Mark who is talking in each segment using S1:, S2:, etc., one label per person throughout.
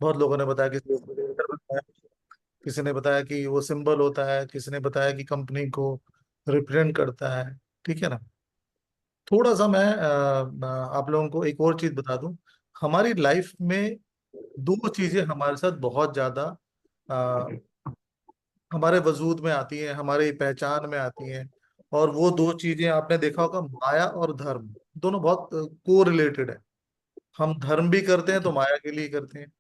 S1: बहुत लोगों ने बताया किसी ने creator बताया, किसी ने बताया कि वो सिंबल होता है, किसी ने बताया कि कंपनी को रिप्रेजेंट करता है। ठीक है ना। थोड़ा सा मैं आप लोगों को एक और चीज बता दूं। हमारी लाइफ में दो चीजें हमारे साथ बहुत ज्यादा अ, हमारे वजूद में आती हैं, हमारी पहचान में आती हैं। और वो दो चीजें आपने देखा होगा, माया और धर्म। दोनों बहुत को रिलेटेड है। हम धर्म भी करते हैं तो माया के लिए करते हैं,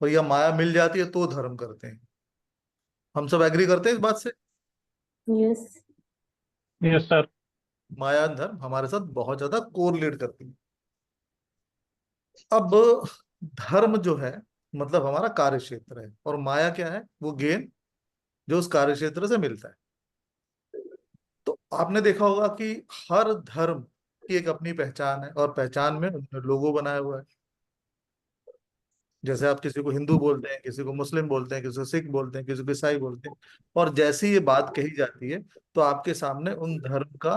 S1: और या माया मिल जाती है तो धर्म करते हैं। हम सब एग्री करते हैं इस बात से।
S2: यस।
S3: Yes sir.
S1: माया और धर्म हमारे साथ बहुत ज्यादा कोरिलेट करती है। अब धर्म जो है मतलब हमारा कार्य क्षेत्र है, और माया क्या है, वो गेन जो उस कार्य क्षेत्र से मिलता है। तो आपने देखा होगा कि हर धर्म की एक अपनी पहचान है, और पहचान में उन्होंने लोगो बनाया हुआ है। जैसे आप किसी को हिंदू बोलते हैं, किसी को मुस्लिम बोलते हैं, किसी को सिख बोलते हैं, किसी को ईसाई बोलते हैं। और जैसे ही ये बात कही जाती है तो आपके सामने उन धर्म का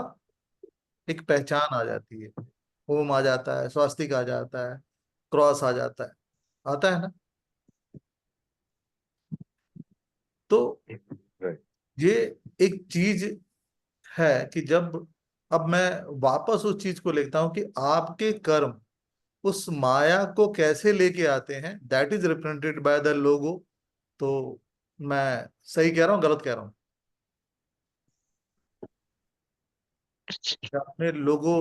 S1: एक पहचान आ जाती है। ओम आ जाता है, स्वास्तिक आ जाता है, क्रॉस आ जाता है, आता है ना। तो
S4: राइट।
S1: ये एक चीज है कि जब अब मैं वापस उस चीज को लिखता हूं कि आपके कर्म उस माया को कैसे लेके आते हैं, that is represented by the logo. तो मैं सही कह रहा हूँ, गलत कह रहा हूँ? आपने लोगो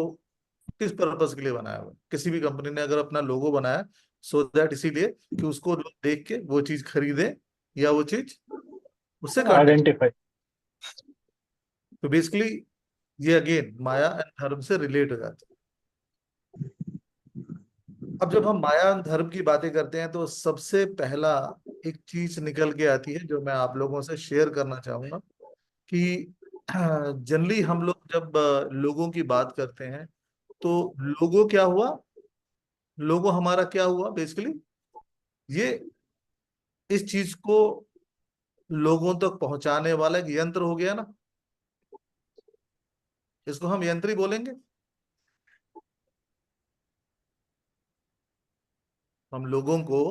S1: किस पर्पस के लिए बनाया हुआ है? किसी भी कंपनी ने अगर अपना लोगो बनाया, सो दैट इसीलिए कि उसको लोग देख के वो चीज खरीदे, या वो चीज उससे कनेक्ट।
S3: आइडेंटिफाई।
S1: तो बेसिकली ये अगेन माया एंड धर्म से रिलेट हो जाती है। अब जब हम माया एंड धर्म की बातें करते हैं तो सबसे पहला एक चीज निकल के आती है जो मैं आप लोगों से शेयर करना चाहूंगा कि जनरली हम लोग जब लोगों की बात करते हैं तो लोगो क्या हुआ, लोगो हमारा क्या हुआ बेसिकली, ये इस चीज को लोगों तक पहुंचाने वाला एक यंत्र हो गया ना। इसको हम यंत्र ही बोलेंगे। हम लोगों को,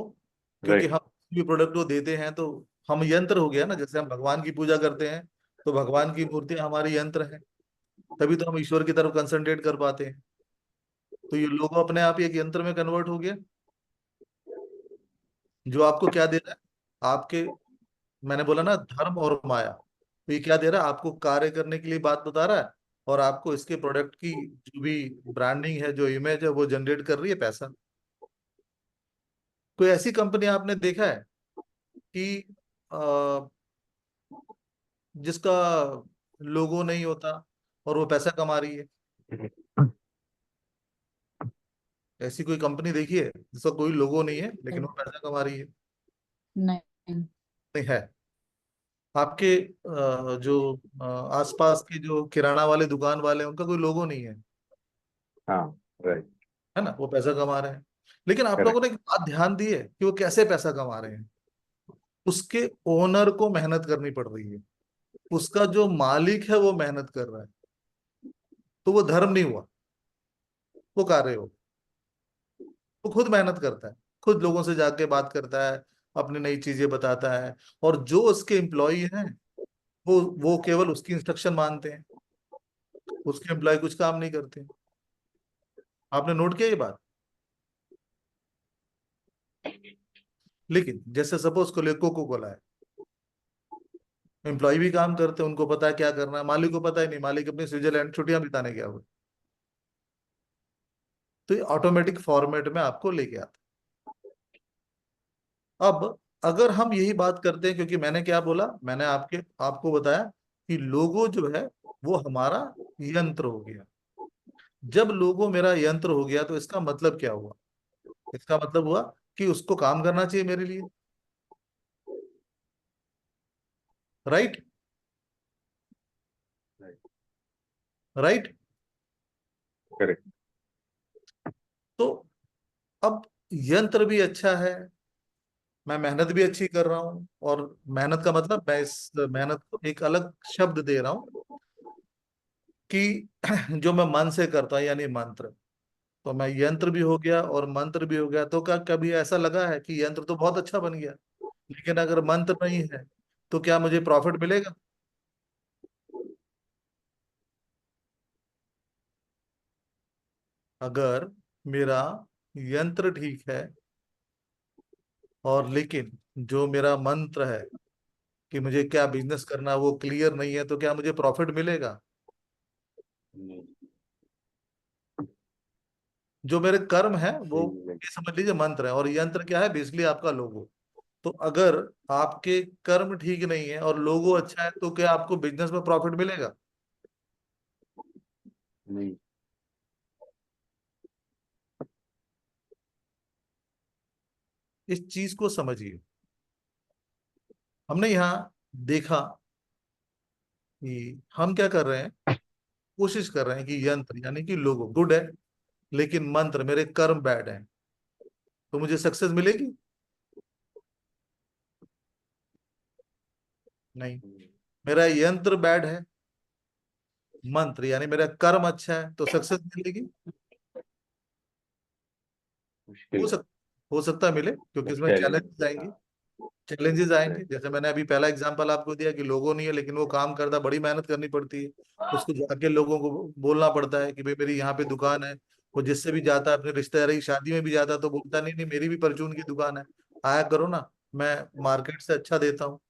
S1: क्योंकि
S4: राइट।
S1: हम भी प्रोडक्ट को देते हैं तो हम यंत्र हो गया ना। जैसे हम भगवान की पूजा करते हैं तो भगवान की मूर्तियां हमारी यंत्र हैं, तभी तो हम ईश्वर की तरफ कंसंट्रेट कर पाते हैं। तो ये लोगो अपने आप ही एक यंत्र में कन्वर्ट हो गया, जो आपको क्या दे रहा है, आपके, मैंने बोला ना धर्म और माया, तो ये क्या दे रहा है आपको, कार्य करने के लिए बात बता रहा है। और आपको इसके प्रोडक्ट की जो भी ब्रांडिंग है, जो इमेज है, वो जनरेट कर रही है पैसा। कोई ऐसी कंपनी आपने देखा है कि अ, जिसका लोगो नहीं होता और वो पैसा कमा रही है? ऐसी कोई कंपनी देखी है जिसका कोई लोगो नहीं है लेकिन वो पैसा कमा रही है?
S2: नहीं।
S1: नहीं है। आपके जो आसपास के जो किराना वाले दुकान वाले हैं, उनका कोई लोगो नहीं है,
S4: हाँ। राइट।
S1: है ना, वो पैसा कमा रहे हैं। लेकिन आप लोगों
S4: करेक्ट।
S1: ने एक बात ध्यान दी है कि वो कैसे पैसा कमा रहे हैं? उसके ओनर को मेहनत करनी पड़ रही है, उसका जो मालिक है वो मेहनत कर रहा है। तो वो धर्म नहीं हुआ, वो कार्य हो। वो खुद मेहनत करता है, खुद लोगों से जाके बात करता है, अपनी नई चीजें बताता है। और जो उसके एम्प्लॉय हैं वो केवल उसकी इंस्ट्रक्शन मानते हैं, उसके एम्प्लॉय कुछ काम नहीं करते। आपने नोट किया ये बात? लेकिन जैसे सपोज को ले कोको कोला है, एम्प्लॉय भी काम करते हैं, उनको पता है क्या करना है, मालिक को पता ही नहीं, मालिक अपनी स्विट्जरलैंड छुट्टियां बिताने गया हुआ। तो ये ऑटोमेटिक फॉर्मेट में आपको लेके आता है। अब अगर हम यही बात करते हैं, क्योंकि मैंने क्या बोला, मैंने आपको बताया कि लोगो जो है वो हमारा यंत्र हो गया। जब लोगो मेरा यंत्र हो गया तो इसका मतलब क्या हुआ? इसका मतलब हुआ कि उसको काम करना चाहिए मेरे लिए। राइट।
S4: राइट।
S1: राइट।
S4: करेक्ट।
S1: तो अब यंत्र भी अच्छा है, मैं मेहनत भी अच्छी कर रहा हूं। और मेहनत का मतलब मैं इस मेहनत को एक अलग शब्द दे रहा हूं कि जो मैं मन से करता हूं, यानी मंत्र। तो मैं यंत्र भी हो गया और मंत्र भी हो गया। तो क्या कभी ऐसा लगा है कि यंत्र तो बहुत अच्छा बन गया, लेकिन अगर मंत्र नहीं है तो क्या मुझे प्रॉफिट मिलेगा? अगर मेरा यंत्र ठीक है और लेकिन जो मेरा मंत्र है कि मुझे क्या बिजनेस करना है वो क्लियर नहीं है, तो क्या मुझे प्रॉफिट मिलेगा?
S4: नहीं।
S1: जो मेरे कर्म है वो
S4: नहीं।
S1: ये समझ लीजिए मंत्र है, और यंत्र क्या है? बेसिकली आपका लोगो। तो अगर आपके कर्म ठीक नहीं है और लोगो अच्छा है तो क्या आपको बिजनेस में प्रॉफिट मिलेगा?
S4: नहीं।
S1: इस चीज को समझिए। हमने यहाँ देखा कि हम क्या कर रहे हैं, कोशिश कर रहे हैं कि यंत्र यानी कि लोगो गुड है, लेकिन मंत्र मेरे कर्म बैड है, तो मुझे सक्सेस मिलेगी? नहीं। मेरा यंत्र बैड है, मंत्र यानी मेरा कर्म अच्छा है, तो सक्सेस मिलेगी?
S4: मुश्किल
S1: हो
S4: है।
S1: सक हो सकता है मिले, क्योंकि इसमें
S4: चैलेंज।
S1: चैलेंजेस आएंगे। चैलेंजेस आएंगे, जैसे मैंने अभी पहला एग्जांपल आपको दिया कि लोगों नहीं है लेकिन वो काम करता, बड़ी मेहनत करनी पड़ती है। उसको जाके लोगों को बोलना पड़ता है कि भाई मेरी यहाँ पे दुकान है। वो जिससे भी जाता है, अपने रिश्तेदारी शादी में भी जाता है, तो बोलता नहीं नहीं मेरी भी परचून की दुकान है, आया करो ना, मैं मार्केट से अच्छा देता हूँ।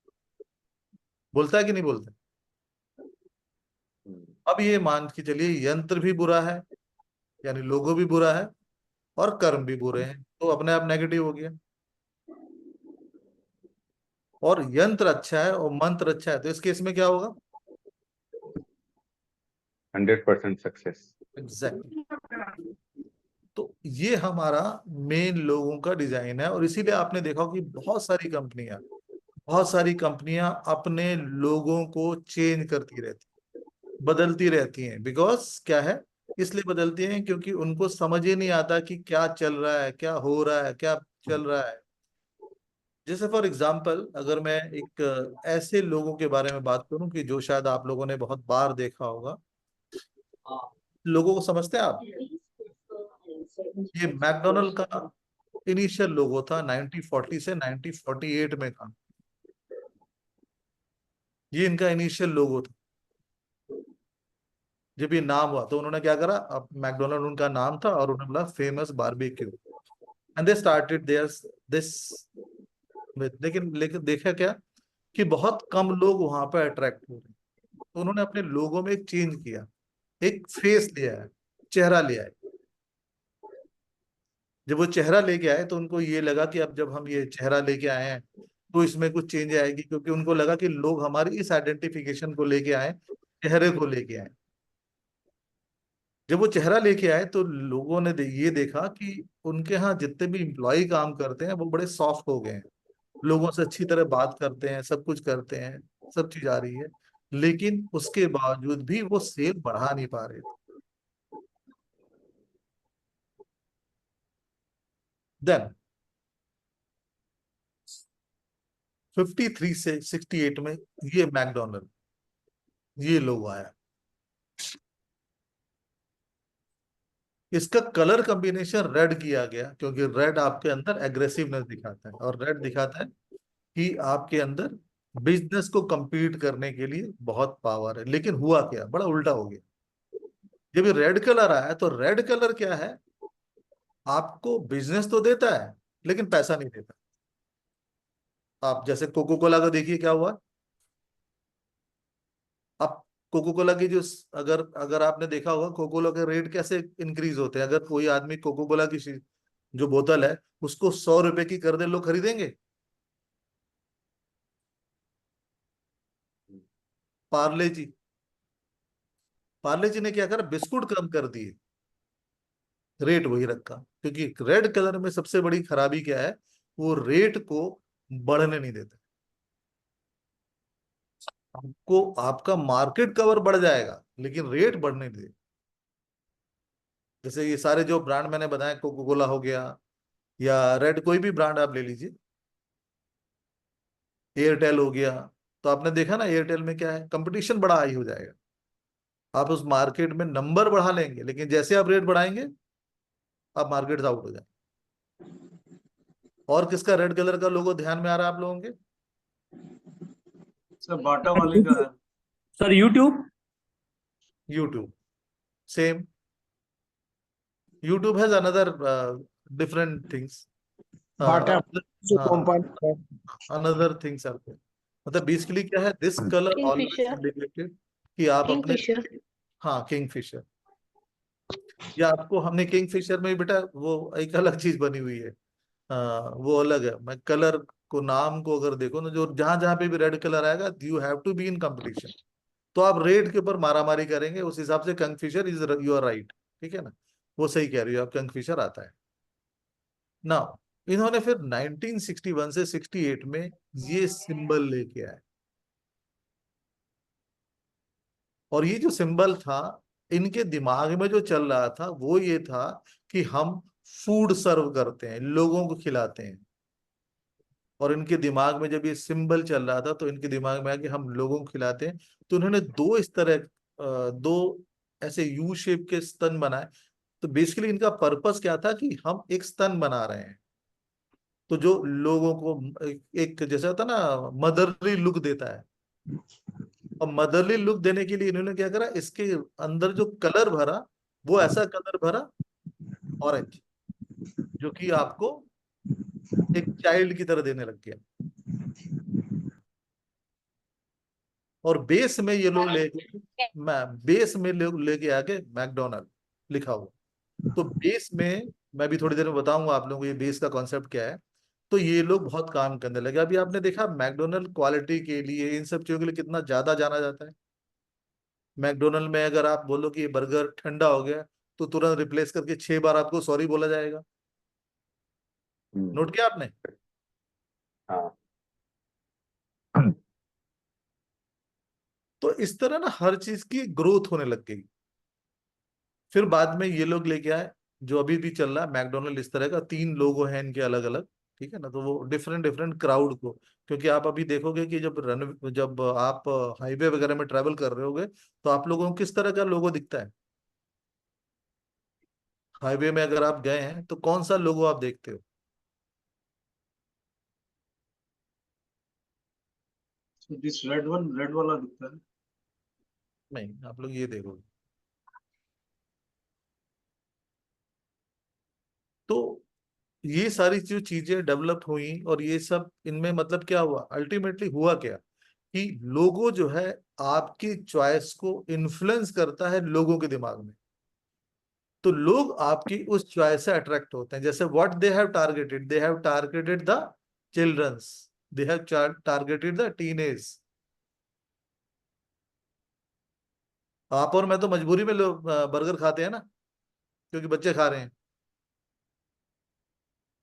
S1: बोलता है कि नहीं बोलता? अब ये मान के चलिए यंत्र भी बुरा है, यानी लोगो भी बुरा है, और कर्म भी बुरे हैं, तो अपने आप नेगेटिव हो गया। और यंत्र अच्छा है और मंत्र अच्छा है, तो इस केस में क्या होगा?
S4: 100% सक्सेस।
S1: एग्जैक्टली। तो ये हमारा मेन लोगों का डिजाइन है, और इसीलिए आपने देखा हो कि बहुत सारी कंपनियां अपने लोगों को चेंज करती रहती, बदलती रहती हैं। बिकॉज क्या है, इसलिए बदलती हैं क्योंकि उनको समझ ही नहीं आता कि क्या चल रहा है, क्या हो रहा है, क्या चल रहा है। जैसे फॉर एग्जाम्पल, अगर मैं एक ऐसे लोगों के बारे में बात करूं कि जो शायद आप लोगों ने बहुत बार देखा होगा। लोगों को समझते हैं आप? ये मैकडोनल्ड का इनिशियल लोगो था 1940 से 1948 में का। ये इनका इनिशियल लोगो था। जब ये नाम हुआ तो उन्होंने क्या करा, अब मैकडोनल्ड उनका नाम था और उन्होंने बोला famous barbecue, and they started there this with. लेकिन लेकिन देखा क्या कि बहुत कम लोग वहां पर अट्रैक्ट हो रहे, तो उन्होंने अपने लोगों में एक चेंज किया, एक फेस लिया है, चेहरा लिया है। जब वो चेहरा लेके आए तो उनको ये लगा कि अब जब हम ये चेहरा लेके आए हैं तो इसमें कुछ चेंज आएगी, क्योंकि उनको लगा कि लोग हमारी इस आइडेंटिफिकेशन को लेके आए, चेहरे को लेके आए। जब वो चेहरा लेके आए तो लोगों ने ये देखा कि उनके यहाँ जितने भी इम्प्लॉय काम करते हैं वो बड़े सॉफ्ट हो गए हैं, लोगों से अच्छी तरह बात करते हैं, सब कुछ करते हैं, सब चीज आ रही है, लेकिन उसके बावजूद भी वो सेल बढ़ा नहीं पा रहे थे। देन 53 से 68 में ये मैकडोनल्ड, ये लोगो आया। इसका कलर कॉम्बिनेशन रेड किया गया, क्योंकि रेड आपके अंदर एग्रेसिवनेस दिखाता है, और रेड दिखाता है कि आपके अंदर बिजनेस को compete करने के लिए बहुत पावर है। लेकिन हुआ क्या, बड़ा उल्टा हो गया। जब ये रेड कलर आया तो रेड कलर क्या है, आपको बिजनेस तो देता है लेकिन पैसा नहीं देता। आप जैसे कोको कोला का देखिए क्या हुआ। अब कोको कोला की जो, अगर अगर आपने देखा होगा कोको कोला के रेट कैसे इंक्रीज होते हैं, अगर कोई आदमी कोको कोला की जो बोतल है उसको 100 रुपए की कर दे, लोग खरीदेंगे? पार्ले जी, पार्ले जी ने क्या करा, बिस्कुट कम कर दिए, रेट वही रखा। क्योंकि रेड कलर में सबसे बड़ी खराबी क्या है, वो रेट को बढ़ने नहीं देता। आपको आपका मार्केट कवर बढ़ जाएगा लेकिन रेट बढ़ने नहीं देगा। जैसे ये सारे जो ब्रांड मैंने बताया, कोको कोला हो गया या रेड, कोई भी ब्रांड आप ले लीजिए, एयरटेल हो गया, तो आपने देखा ना एयरटेल में क्या है, कंपटीशन बड़ा हाई हो जाएगा। आप उस मार्केट में नंबर बढ़ा लेंगे, लेकिन जैसे आप रेट बढ़ाएंगे आप मार्केट्स आउट हो जाए। और किसका रेड कलर का लोगो ध्यान में आ रहा है आप लोगों के?
S5: सर बाटा वाले का है।
S3: Sir YouTube.
S1: YouTube, same. YouTube has another different things.
S6: बाटा जो
S1: हाँ,
S6: कंपनी है।
S1: another things are there. मतलब बेसिकली क्या है, this colour always
S2: Kingfisher.
S1: Indicated कि आप अपने,
S2: Kingfisher.
S1: हाँ किंगफिशर, या आपको हमने किंगफिशर में बेटा वो एक अलग चीज बनी हुई है, वो अलग है। मैं कलर को, नाम को अगर देखो ना, जो जहां जहां पे भी रेड कलर आएगा, you have to be in competition. तो आप रेड के ऊपर मारामारी करेंगे, उस हिसाब से Kingfisher is, you are right, ठीक है ना, वो सही कह रही हो आप, किंगफिशर आता है ना। इन्होंने फिर 1961 से 68 में ये सिंबल लेके आए, और ये जो सिंबल था, इनके दिमाग में जो चल रहा था वो ये था कि हम फूड सर्व करते हैं, लोगों को खिलाते हैं। और इनके दिमाग में जब ये सिंबल चल रहा था, तो इनके दिमाग में आया कि हम लोगों को खिलाते हैं। तो उन्होंने दो इस तरह, दो ऐसे यू शेप के स्तन बनाए। तो बेसिकली इनका पर्पस क्या था कि हम एक स्तन बना रहे हैं, तो जो लोगों को एक जैसा होता है ना, मदरली लुक देता है। और मदरली लुक देने के लिए इन्होंने क्या करा, इसके अंदर जो कलर भरा, वो ऐसा कलर भरा ऑरेंज, जो कि आपको एक चाइल्ड की तरह देने लग गया। और बेस में ये लोग बेस में लोग लेके आके मैकडोनल्ड लिखा हुआ। तो बेस में, मैं भी थोड़ी देर में बताऊंगा आप लोगों को ये बेस का कॉन्सेप्ट क्या है। तो ये लोग बहुत काम करने लगे। अभी आपने देखा मैकडोनल्ड क्वालिटी के लिए, इन सब चीजों के लिए कितना ज्यादा जाना जाता है। मैकडोनल्ड में अगर आप बोलो कि ये बर्गर ठंडा हो गया, तो तुरंत रिप्लेस करके 6 बार आपको सॉरी बोला जाएगा। नोट किया आपने?
S4: हाँ।
S1: तो इस तरह ना हर चीज की ग्रोथ होने लग गई। फिर बाद में ये लोग लेके आए, जो अभी भी चल रहा है मैकडोनल्ड, इस तरह का 3 लोगो हैं इनके अलग अलग, ठीक है ना। तो वो डिफरेंट डिफरेंट क्राउड को, क्योंकि आप अभी देखोगे कि जब आप हाईवे वगैरह में ट्रैवल कर रहे होगे, तो आप लोगों को किस तरह का लोगो दिखता है? हाईवे में अगर आप गए हैं तो कौन सा लोगो आप देखते हो?
S5: दिस रेड वन, रेड वाला दिखता है।
S1: नहीं, आप लोग ये देखोगे तो ये सारी जो चीजें डेवलप हुई, और ये सब इनमें मतलब क्या हुआ, अल्टीमेटली हुआ क्या कि लोगो जो है आपकी चॉइस को इन्फ्लुएंस करता है लोगों के दिमाग में। तो लोग आपकी उस चॉइस से अट्रैक्ट होते हैं। जैसे what they have targeted the childrens, they have targeted the teenage. आप और मैं तो मजबूरी में लोग बर्गर खाते हैं ना, क्योंकि बच्चे खा रहे हैं।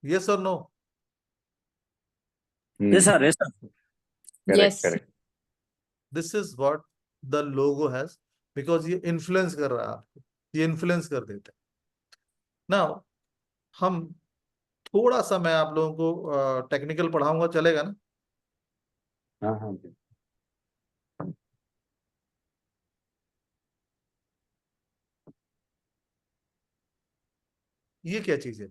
S1: यस और no?
S3: Yes sir, yes sir.
S4: Correct
S2: Yes.
S4: Correct.
S1: This is what the logo has, because ये इन्फ्लुएंस कर रहा है आपको, ये इन्फ्लुएंस कर देता है ना। हम थोड़ा सा, मैं आप लोगों को टेक्निकल पढ़ाऊंगा, चलेगा ना?
S4: हाँ हाँ जी।
S1: ये क्या चीज है?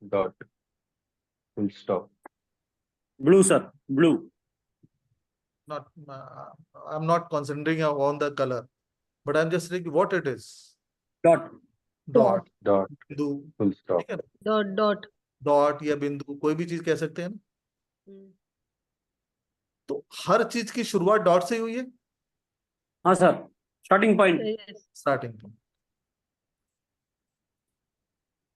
S4: Dot, full stop.
S3: Blue sir, blue.
S1: Not, I'm not concentrating on the color, but I'm just saying what it is.
S3: Dot.
S1: Dot,
S4: dot,
S1: बिंदु,
S4: फुल स्टॉप।
S1: ठीक है ना।
S2: Dot.
S1: डॉट या बिंदु, कोई भी चीज कह सकते हैं ना। तो हर चीज की शुरुआत डॉट से ही हुई है,
S3: हाँ sir, starting point.
S2: Yes.
S1: Starting point.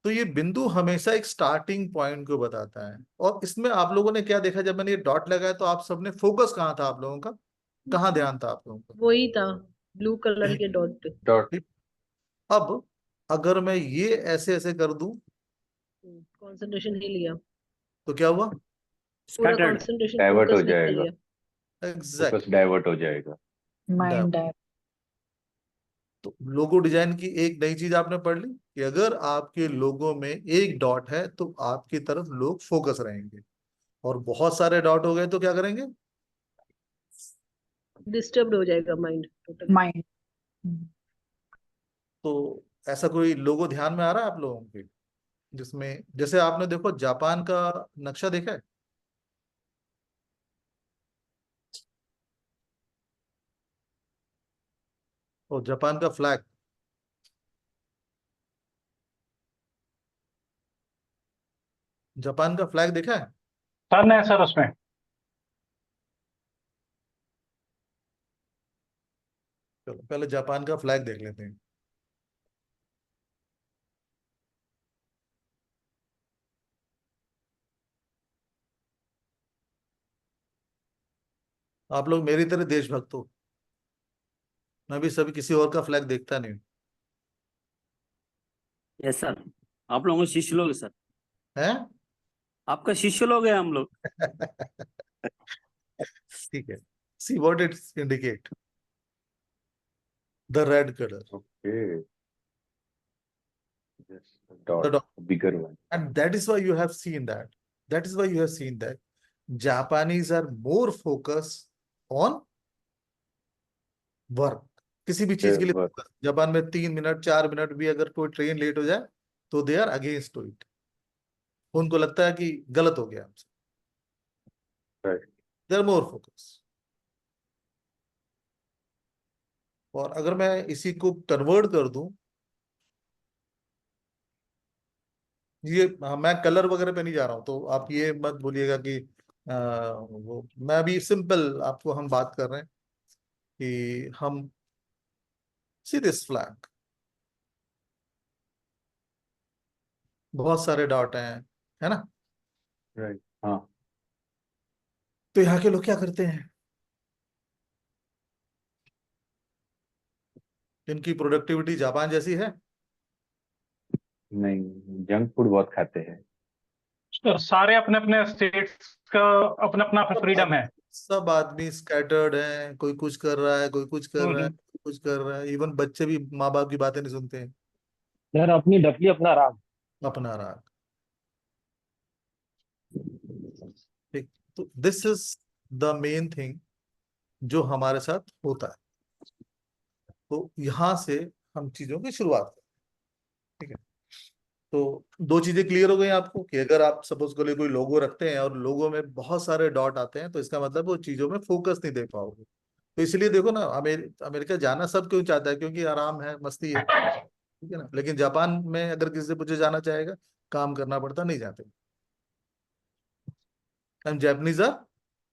S1: तो ये बिंदु हमेशा एक स्टार्टिंग पॉइंट को बताता है। और इसमें आप लोगों ने क्या देखा, जब मैंने ये डॉट लगाया तो आप सबने फोकस कहाँ था आप लोगों का, कहाँ ध्यान था आप लोगों का?
S2: वही था, ब्लू कलर के डॉट पे।
S4: डॉट।
S1: ठीक। अब अगर मैं ये ऐसे ऐसे कर दूं,
S2: कंसंट्रेशन ही लिया,
S1: तो क्या हुआ?
S2: पूरा
S3: स्कैटर्ड।
S2: कंसंट्रेशन
S4: डाइवर्ट हो
S2: फोकस निकल
S4: जाएगा,
S2: गया।
S4: Focus
S1: exact.
S4: डाइवर्ट हो जाएगा।
S2: माइंड।
S1: तो लोगो डिजाइन की एक नई चीज आपने पढ़ ली कि अगर आपके लोगो में एक डॉट है तो आपकी तरफ लोग फोकस रहेंगे, और बहुत सारे डॉट हो गए तो क्या करेंगे?
S2: डिस्टर्ब हो जाएगा माइंड टोटली।
S7: माइंड।
S1: तो ऐसा कोई लोगो ध्यान में आ रहा है आप लोगों के, जिसमें जैसे आपने देखो जापान का नक्शा देखा है? और जापान का फ्लैग, जापान का फ्लैग देखा है?
S6: सन है सर उसमें।
S1: चलो पहले जापान का फ्लैग देख लेते हैं। आप लोग मेरी तरह देशभक्त हो, मैं भी सभी किसी और का फ्लैग देखता नहीं
S3: यस सर, आप लोगों के शिष्य लोग हैं सर,
S1: है।
S3: आपका शिष्य लोग हैं हम लोग।
S1: ठीक है, see what it's indicate, the red colour,
S4: Okay. Yes.
S1: the
S4: Dot.
S1: dot.
S4: Bigger one.
S1: And that is why you have seen that, that is why you have seen that Japanese are more focused on work, किसी भी चीज
S4: Their
S1: के लिए
S4: work.
S1: focus। Japan में 3 minute 4 minute भी अगर कोई train late हो जाए तो they are against to it, उनको लगता है कि गलत हो गया हमसे,
S4: Right.
S1: They are more focus. और अगर मैं इसी को कन्वर्ट कर दूं, ये मैं कलर वगैरह पे नहीं जा रहा हूं, तो आप ये मत बोलिएगा कि वो, मैं अभी सिंपल आपको हम बात कर रहे हैं कि हम सी दिस फ्लैग, बहुत सारे डॉट हैं, है ना?
S4: Right. हाँ.
S1: तो यहाँ के लोग क्या करते हैं, इनकी प्रोडक्टिविटी जापान जैसी है?
S4: नहीं, जंक फूड बहुत खाते हैं।
S6: सर सारे अपने अपने स्टेट्स का अपना अपना फ्रीडम है।
S1: सब आदमी स्कैटर्ड हैं, कोई कुछ कर रहा है, कोई कुछ कर रहा है,
S6: हम्म।
S1: कोई कुछ कर रहा है, इवन बच्चे भी माँ बाप की बातें नहीं सुनते हैं।
S3: सर अपनी डफली अपना राग।
S1: अपना राग, ठीक। तो this is the main thing जो हमारे साथ होता है। तो यहाँ से हम चीजों की शुरुआत करें, ठीक है? तो दो चीजें क्लियर हो गई आपको कि अगर आप सपोज करो कोई लोगो रखते हैं और लोगो में बहुत सारे डॉट आते हैं तो इसका मतलब वो चीजों में फोकस नहीं दे पाओगे। तो इसलिए देखो ना, अमेरिका जाना सब क्यों चाहता है, क्योंकि आराम है, मस्ती है, ठीक है ना? लेकिन जापान में अगर किसी से पूछे जाना चाहेगा, काम करना पड़ता, नहीं जाते। And Japanese are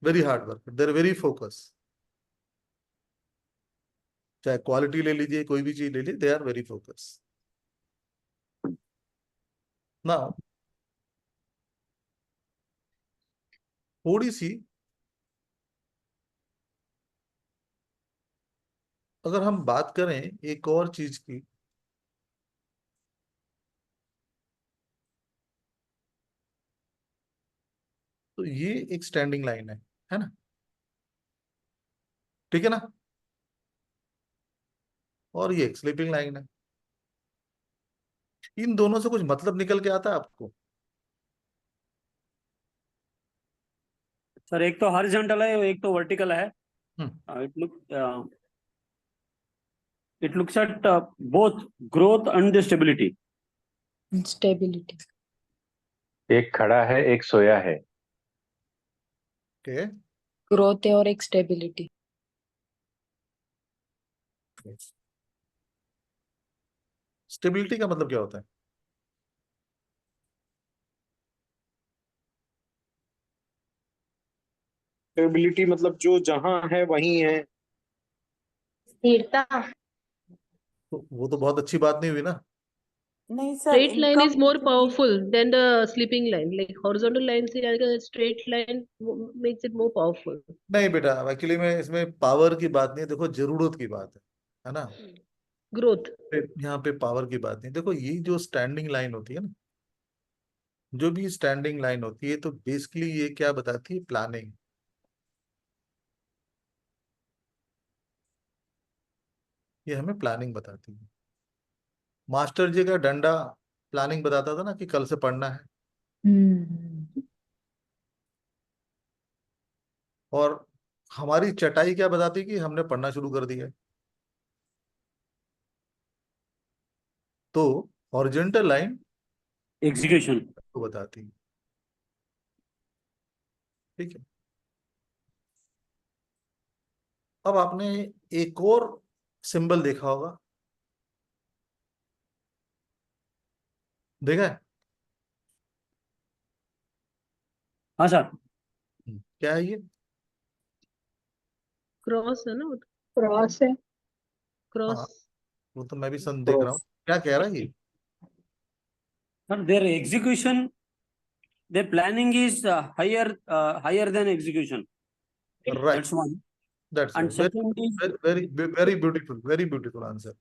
S1: very hard work, they are very focus, चाहे क्वालिटी ले लीजिए, कोई भी चीज ले लीजिए, they are very focus. Now थोड़ी सी अगर हम बात करें एक और चीज की, तो ये एक स्टैंडिंग लाइन है ना? ठीक है ना? और ये एक स्लीपिंग लाइन है। इन दोनों से कुछ मतलब निकल के आता है आपको?
S3: सर एक तो हॉरिजॉन्टल है, एक तो वर्टिकल है।
S1: Hmm.
S3: It looks at both growth and stability.
S2: Stability.
S4: एक खड़ा है, एक सोया है।
S1: ओके,
S2: ग्रोथ है और एक स्टेबिलिटी।
S1: स्टेबिलिटी का मतलब क्या होता है?
S7: स्टेबिलिटी मतलब जो जहां है वहीं है।
S2: स्थिरता।
S1: तो वो तो बहुत अच्छी बात नहीं हुई ना।
S8: नहीं sir,
S2: Straight line
S8: income
S2: is more powerful than the sleeping line. Like horizontal line से अगर straight line makes it more powerful.
S1: नहीं बेटा, एक्चुअली में इसमें पावर की बात नहीं है, देखो जरूरत की बात है ना?
S2: Growth.
S1: यहाँ पे पावर की बात नहीं, देखो ये जो स्टैंडिंग लाइन होती है ना, जो भी स्टैंडिंग लाइन होती है, तो बेसिकली ये क्या बताती है, प्लानिंग। ये हमें प्लानिंग बताती है। मास्टर जी का डंडा प्लानिंग बताता था ना कि कल से पढ़ना है,
S2: हम्म।
S1: और हमारी चटाई क्या बताती कि हमने पढ़ना शुरू कर दिया है। तो हॉरिजॉन्टल लाइन
S3: execution.
S1: को बताती है, ठीक है। अब आपने एक और सिंबल देखा होगा, देखा है?
S3: हाँ सर,
S1: क्या है ये?
S2: क्रॉस है ना,
S8: क्रॉस है।
S1: हाँ,
S2: क्रॉस।
S1: वो तो मैं भी सन देख रहा हूँ, क्या कह रहा है ये?
S3: sir, their execution, their planning is higher than execution.
S1: Right,
S3: That's one.
S1: That's
S3: And second is
S1: very very beautiful answer,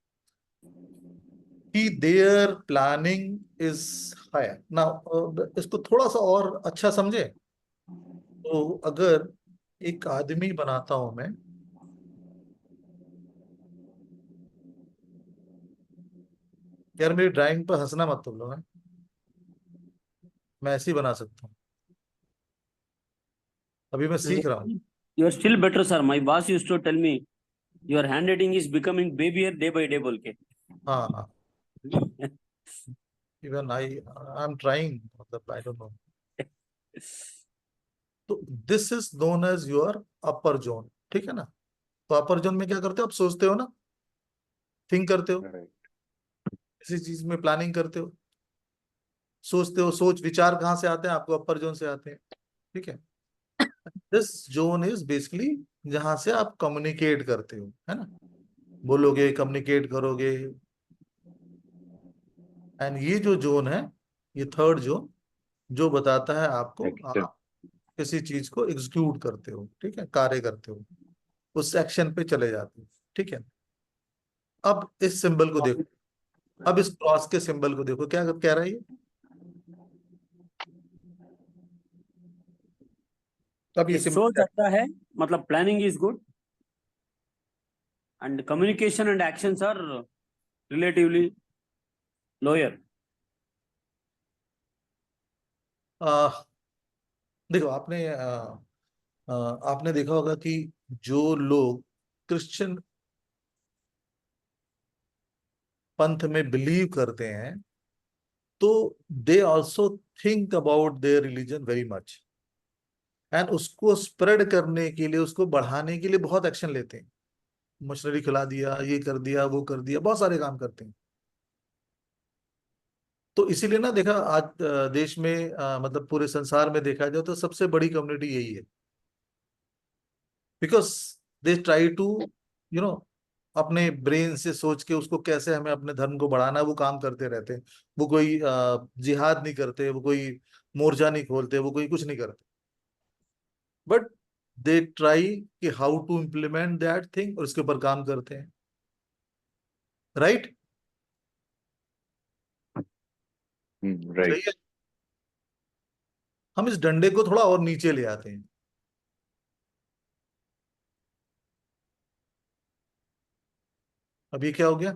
S1: कि their planning is higher. Now इसको थोड़ा सा और अच्छा समझे, तो अगर एक आदमी बनाता हूं मैं, यार मेरी ड्राइंग पर हंसना मत तुम लोग, हैं? मैं ऐसे ही बना सकता हूँ, अभी मैं सीख रहा हूँ।
S3: you are still better, sir. My boss used to tell me your handwriting is becoming babier day by day बोल के.
S1: हाँ हाँ, इवन आई एम ट्राइंग, मतलब आई डोंट नो। तो this is known as your upper zone, ठीक है ना। तो अपर जोन में क्या करते हो, आप सोचते हो ना, थिंक करते हो,
S4: Right.
S1: किसी चीज में प्लानिंग करते हो, सोचते हो, सोच विचार कहाँ से आते हैं, आपको अपर जोन से आते हैं, ठीक है। दिस जोन इज बेसिकली जहां से आप कम्युनिकेट करते हो, है ना, बोलोगे, कम्युनिकेट करोगे। एंड ये जो जोन है, ये थर्ड जोन, जो बताता है आपको
S4: Action.
S1: आप किसी चीज को एग्जीक्यूट करते हो, ठीक है, कार्य करते हो, उस एक्शन पे चले जाते हो, ठीक है। अब इस सिंबल को देखो, अब इस क्रॉस के सिंबल को देखो, क्या कह रहा है ये? अब ये
S3: It shows
S1: सिंबल
S3: अच्छा है, मतलब planning is good and communication and actions are relatively lower.
S1: देखो, आपने देखा होगा कि जो लोग क्रिश्चियन पंथ में बिलीव करते हैं, तो they also think about their religion very much, and उसको स्प्रेड करने के लिए, उसको बढ़ाने के लिए बहुत एक्शन लेते हैं। मशीनरी खिला दिया, ये कर दिया, वो कर दिया, बहुत सारे काम करते हैं। तो इसीलिए ना, देखा आज देश में, मतलब पूरे संसार में देखा जाए तो सबसे बड़ी कम्युनिटी यही है, because they try to you know अपने ब्रेन से सोच के उसको कैसे हमें अपने धर्म को बढ़ाना है, वो काम करते रहते हैं। वो कोई जिहाद नहीं करते, वो कोई मोर्चा नहीं खोलते, वो कोई कुछ नहीं करते, बट दे ट्राई कि how to implement that thing, और उसके ऊपर काम करते हैं, राइट?
S4: Right.
S1: सही है। हम इस डंडे को थोड़ा और नीचे ले आते हैं, अब ये क्या हो गया?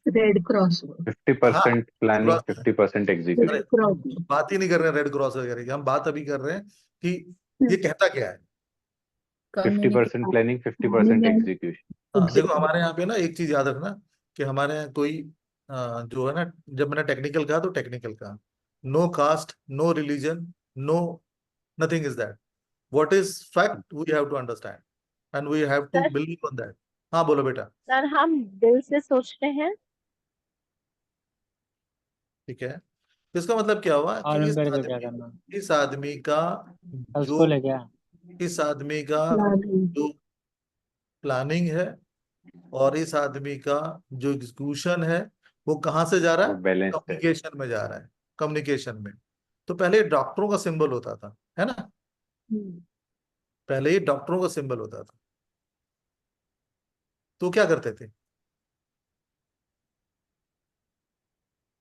S8: Red cross.
S4: 50% planning,
S1: cross.
S4: 50%
S1: अरे
S8: रेड
S4: execution.
S8: क्रॉस।
S1: बात ही नहीं कर रहे हैं रेड क्रॉस वगैरह की, हम बात अभी कर रहे हैं कि ये कहता क्या है।
S4: 50% planning, 50% execution.
S1: हाँ, देखो हमारे यहाँ पे ना एक चीज याद रखना, कि हमारे यहाँ कोई जो है ना, जब मैंने टेक्निकल कहा तो टेक्निकल कहा, no caste, no religion, no nothing is that, what is fact we have to understand, and we have to
S9: sir
S1: believe on that. हाँ बोलो बेटा।
S9: सर हम दिल से सोचते हैं।
S1: ठीक है, तो इसका मतलब क्या हुआ कि
S10: और मेरे को क्या करना?
S1: इस आदमी का जो
S10: उसको ले गया।
S1: इस आदमी का
S8: प्लानिंग।
S1: जो प्लानिंग है, और इस आदमी का जो एग्जीक्यूशन है, वो कहाँ से जा रहा
S4: वो
S1: है?
S4: balanced है.
S1: कम्युनिकेशन में जा रहा है, कम्युनिकेशन में। तो पहले डॉक्टरों का सिंबल होता था, है ना, पहले ही डॉक्टरों का सिंबल होता था, तो क्या करते थे?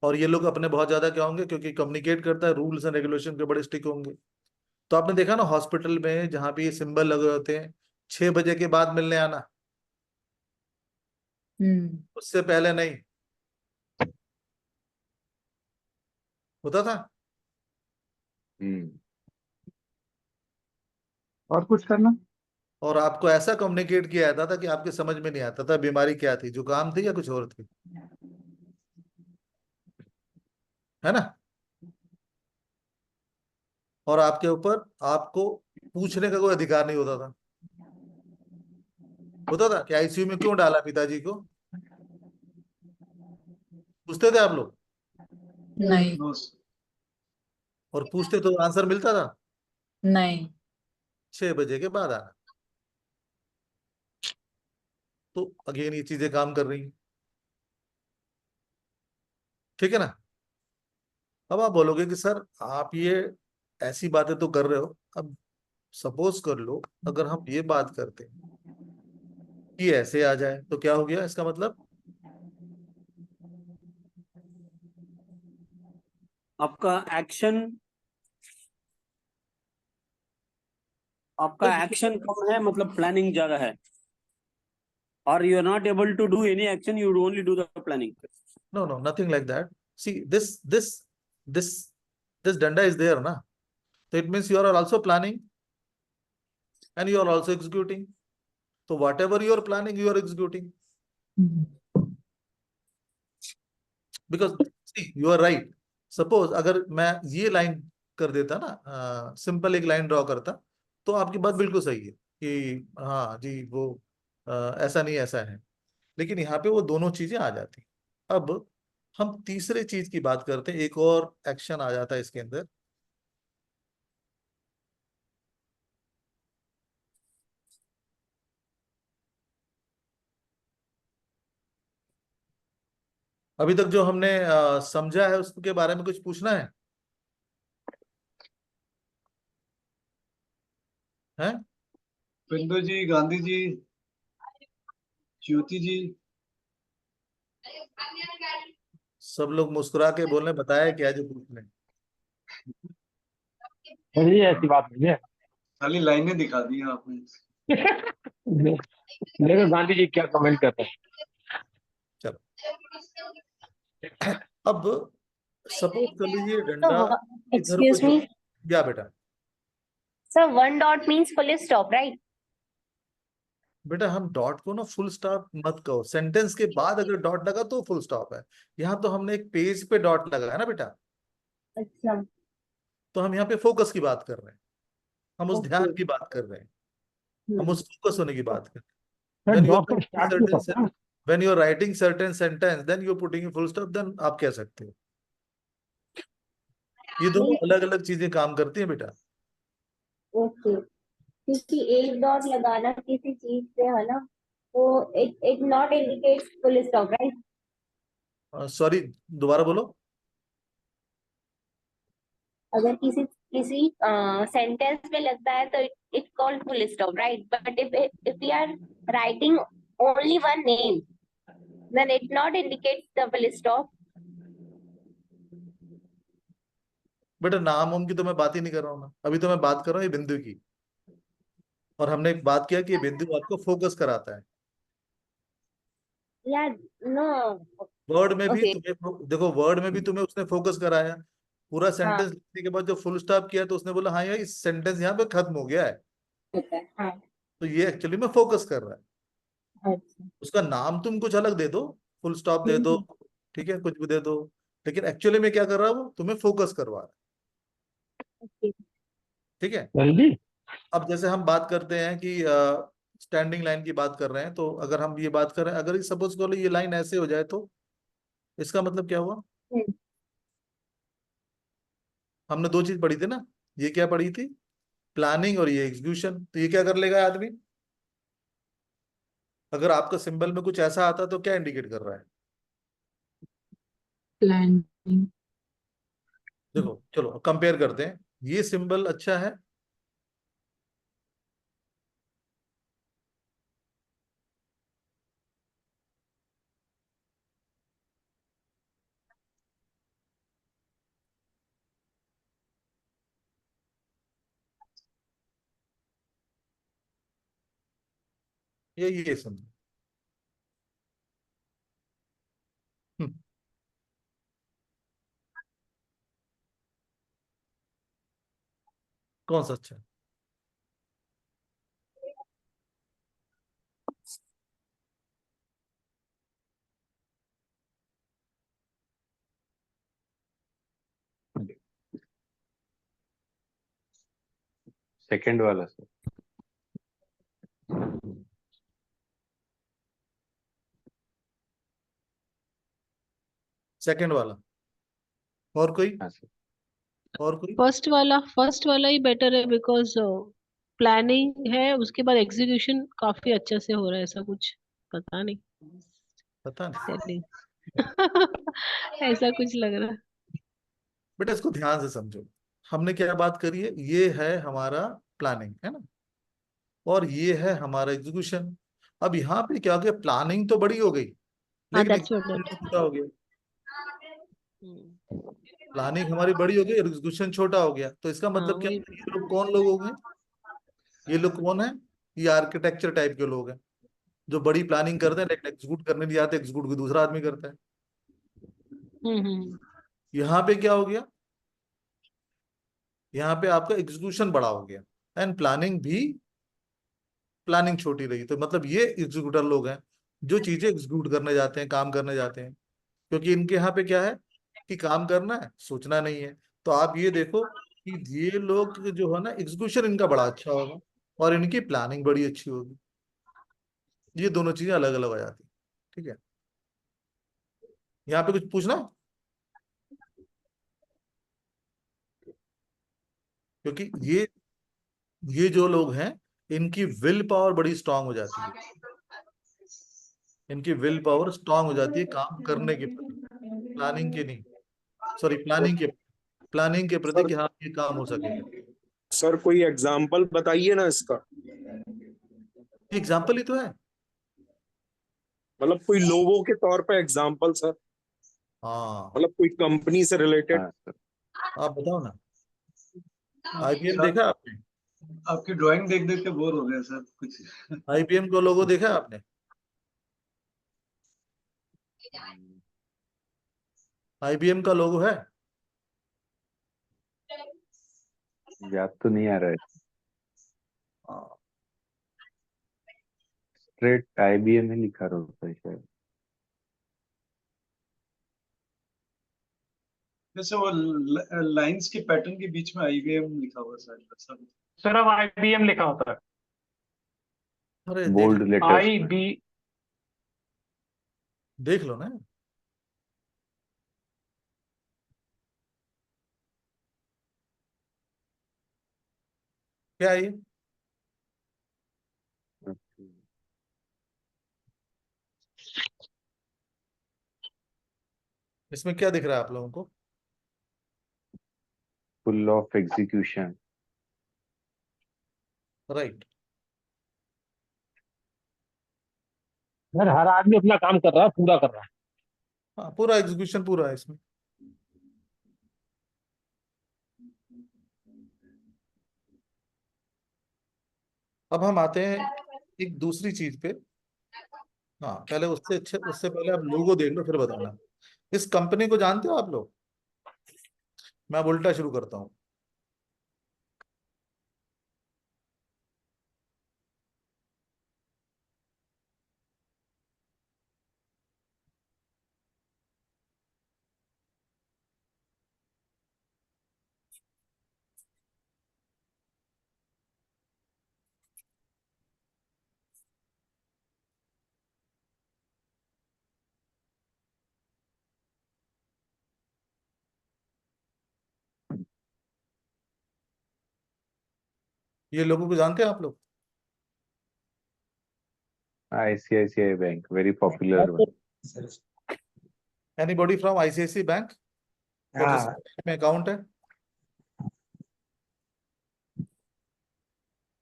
S1: और ये लोग अपने बहुत ज्यादा क्या होंगे, क्योंकि कम्युनिकेट करता है, रूल्स एंड रेगुलेशन के बड़े स्ट्रिक्ट होंगे। तो आपने देखा ना हॉस्पिटल में जहां पे ये सिंबल लगे होते हैं, 6 बजे के बाद मिलने आना, उससे पहले नहीं होता था।
S4: हम्म.
S7: और कुछ करना।
S1: और आपको ऐसा कम्युनिकेट किया जाता था कि आपके समझ में नहीं आता था बीमारी क्या थी, जुकाम थी या कुछ और थी, है ना। और आपके ऊपर आपको पूछने का कोई अधिकार नहीं होता था। होता था कि आईसीयू में क्यों डाला पिताजी को, पूछते थे आप लोग?
S8: नहीं।
S5: नो
S1: और पूछते तो आंसर मिलता था।
S8: नहीं।
S1: 6 बजे के बाद आना। तो अगेन ये चीजें काम कर रही हैं, ठीक है ना। अब आप बोलोगे कि सर आप ये ऐसी बातें तो कर रहे हो, अब सपोज कर लो अगर हम ये बात करते हैं कि ऐसे आ जाए तो क्या हो गया इसका मतलब?
S3: आपका एक्शन, आपका एक्शन कम है, मतलब प्लानिंग ज्यादा है, और you are not able to do any action, you only do the planning.
S1: No, no, nothing like that. See, this this danda is there na, so it means you are also planning and you are also executing. So whatever you are planning you are executing, because see you are right. Suppose अगर मैं ये line कर देता ना, simple एक line draw करता, तो आपकी बात बिल्कुल सही है कि हाँ जी वो ऐसा नहीं ऐसा है, लेकिन यहाँ पे वो दोनों चीजें आ जाती। अब हम तीसरे चीज की बात करते हैं, एक और एक्शन आ जाता है इसके अंदर। अभी तक जो हमने समझा है उसके बारे में कुछ पूछना है? हैं?
S5: बिंदु जी, गांधी जी, ज्योति जी।
S1: सब लोग मुस्कुरा के बोलने बताया क्या जो पूछने।
S10: नहीं ऐसी बात नहीं है।
S5: खाली लाइनें दिखा दी हैं आपने।
S10: देखो गांधी जी क्या कमेंट कर रहे हैं।
S1: चलो अब सपोज कर लीजिए
S9: So,
S1: डंडा इधर को
S9: excuse me.
S1: या बेटा,
S9: So one dot means full stop, right?
S1: बेटा हम डॉट को ना फुल स्टॉप मत कहो, सेंटेंस के बाद अगर डॉट लगा तो फुल स्टॉप है। यहाँ तो हमने एक पेज पे डॉट लगाया ना बेटा,
S9: अच्छा।
S1: तो हम यहाँ पे फोकस की बात कर रहे हैं, हम उस ध्यान
S9: Okay.
S1: की बात कर रहे हैं, हम उस फोकस होने की बात कर
S10: सर
S1: रहे हैं।
S10: डॉट को स्टार्ट नहीं करता।
S1: When you are writing certain sentence, then you are putting a full stop, then आप कह सकते हो। ये दोनों अलग अलग चीजें काम करती हैं बेटा।
S9: ओके, क्योंकि एक डॉट लगाना किसी चीज पे है ना, तो it not indicate full stop, right?
S1: Sorry, दोबारा बोलो।
S9: अगर किसी किसी सेंटेंस में लगता है तो it called full stop, right? But if we are writing only one name, then it not indicate the full stop.
S1: बेटा नाम वाम की तो मैं बात ही नहीं कर रहा हूँ ना, अभी तो मैं बात कर रहा हूँ ये बिंदु की। और हमने एक बात किया कि ये बिंदु आपको फोकस कराता है।
S9: या नो।
S1: वर्ड में भी
S9: ओके।
S1: तुम्हें देखो, वर्ड में भी तुम्हें उसने फोकस कराया। पूरा
S9: हाँ,
S1: सेंटेंस लिखने के बाद जो फुल स्टॉप किया तो उसने बोला हाँ यार इस सेंटेंस यहाँ पे खत्म हो गया है,
S9: होता है, हाँ।
S1: तो ये एक्चुअली में फोकस कर रहा है।
S9: अच्छा।
S1: उसका नाम तुम कुछ अलग दे दो, फुल स्टॉप दे दो,
S9: हम्म।
S1: ठीक है कुछ भी दे दो, लेकिन एक्चुअली में क्या कर रहा है वो तुम्हें फोकस करवा रहा
S9: ओके।
S1: है, ठीक है।
S10: जल्दी।
S1: अब जैसे हम बात करते हैं कि स्टैंडिंग लाइन की बात कर रहे हैं, तो अगर हम ये बात कर रहे हैं, अगर सपोज करो ये लाइन ऐसे हो जाए तो इसका मतलब क्या हुआ?
S9: हम्म।
S1: हमने दो चीज पढ़ी थी ना, ये क्या पढ़ी थी? प्लानिंग और ये एग्जीक्यूशन। तो ये क्या कर लेगा आदमी? अगर आपका सिंबल में कुछ ऐसा आता तो क्या इंडिकेट कर रहा है?
S8: प्लानिंग।
S1: देखो चलो कंपेयर करते हैं, ये सिंबल अच्छा है, ये सिंबल कौन सा अच्छा है?
S4: सेकंड वाला सर।
S1: सेकंड वाला। और कोई?
S4: हाँ सर।
S1: और कोई?
S2: फर्स्ट वाला ही बेटर है, बिकॉज प्लानिंग है, उसके बाद एग्जीक्यूशन काफी अच्छे से हो रहा है, ऐसा कुछ पता नहीं।
S1: पता नहीं।
S2: Telling. ऐसा कुछ लग रहा है।
S1: बेटा इसको ध्यान से समझो। हमने क्या बात करी है? ये है हमारा प्लानिंग, है ना, और ये है हमारा एग्जीक्यूशन। अब यहाँ पे क्या हो गया? प्लानिंग तो बड़ी हो गई
S2: हाँ,
S1: लेकिन
S2: that's what
S1: एग्जीक्यूशन छोटा हो गया।
S2: हम्म,
S1: प्लानिंग हमारी बड़ी हो गई और एग्जीक्यूशन छोटा हो गया। तो इसका
S2: हाँ
S1: मतलब क्या
S2: वही।
S1: है? ये लोग कौन लोग हो गए? ये लोग कौन है? ये आर्किटेक्चर टाइप के लोग हैं जो बड़ी प्लानिंग करते हैं लेकिन एग्जीक्यूट करने नहीं आते। एग्जीक्यूट कोई दूसरा आदमी करता है।
S2: हम्म।
S1: यहाँ पे क्या हो गया? यहाँ पे आपका एग्जीक्यूशन बड़ा हो गया एंड प्लानिंग छोटी रही। तो मतलब ये एग्जीक्यूटर लोग हैं जो चीजें एग्जीक्यूट करने जाते हैं, काम करने जाते हैं, क्योंकि इनके यहाँ पे क्या है कि काम करना है, सोचना नहीं है। तो आप ये देखो कि ये लोग जो है ना, एग्जीक्यूशन इनका बड़ा अच्छा होगा और इनकी प्लानिंग बड़ी अच्छी होगी। ये दोनों चीजें अलग अलग हो जाती है। ठीक है, यहाँ पे कुछ पूछना है? क्योंकि ये जो लोग हैं इनकी विल पावर बड़ी स्ट्रांग हो जाती है। इनकी विल पावर स्ट्रांग हो जाती है काम करने के प्रति, प्लानिंग के नहीं, सॉरी प्लानिंग के प्रति
S7: सर
S1: कि हाँ ये काम हो सकेगा।
S7: सर कोई एग्जाम्पल बताइए ना इसका।
S1: एग्जाम्पल ही तो है।
S7: मतलब कोई लोगों के तौर पे एग्जाम्पल सर,
S1: हाँ,
S7: मतलब कोई कंपनी से रिलेटेड।
S4: हाँ सर।
S1: आप बताओ ना। आईबीएम
S5: सर,
S1: देखा आपने?
S5: आपकी ड्राइंग देख देख के बोर हो गया सर कुछ।
S1: आईबीएम को लोगो देखा आपने? आईबीएम का लोगो है?
S4: याद तो नहीं आ रहा है।
S1: हाँ,
S4: स्ट्रेट IBM ही लिखा रहता है शायद।
S5: जैसे वो लाइंस के पैटर्न के बीच में आईबीएम लिखा हुआ सर, सर
S6: सर अब IBM लिखा होता है।
S1: अरे
S4: बोल्ड लेटर्स में।
S6: IB
S1: देख लो ना। क्या है ये? इसमें क्या दिख रहा है आप लोगों को?
S4: Full of execution.
S1: Right.
S10: Sir हर आदमी अपना काम कर रहा है, पूरा कर रहा है।
S1: हाँ, पूरा एग्जीक्यूशन पूरा है इसमें। अब हम आते हैं एक दूसरी चीज पे। हाँ, पहले उससे पहले आप लोगो देख लो फिर बताना। इस कंपनी को जानते हो आप लोग? मैं अब उल्टा शुरू करता हूँ। ये लोगों को जानते हैं आप लोग?
S4: ICICI bank, very popular one.
S1: Anybody from ICIC bank और जिसमें अकाउंट है?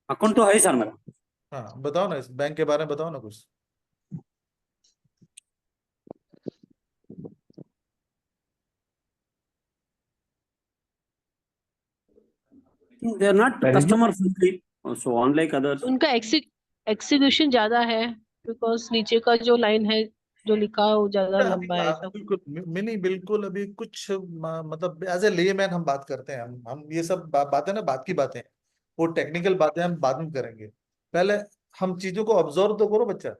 S3: अकाउंट तो है सर मेरा।
S1: हाँ, बताओ ना इस बैंक के बारे में, बताओ ना कुछ।
S3: They are not customer friendly, so unlike others.
S2: उनका एक्सीक्यूशन ज्यादा है, बिकॉज नीचे का जो लाइन है जो लिखा है वो ज्यादा लंबा है, ऐसा।
S1: बिल्कुल मिनी, बिल्कुल अभी कुछ मतलब एज ए लेमैन हम बात करते हैं। हम ये सब बातें ना, बात की बातें हैं। वो टेक्निकल बातें हम बाद में करेंगे। पहले हम चीजों को ऑब्जर्व तो करो बच्चा।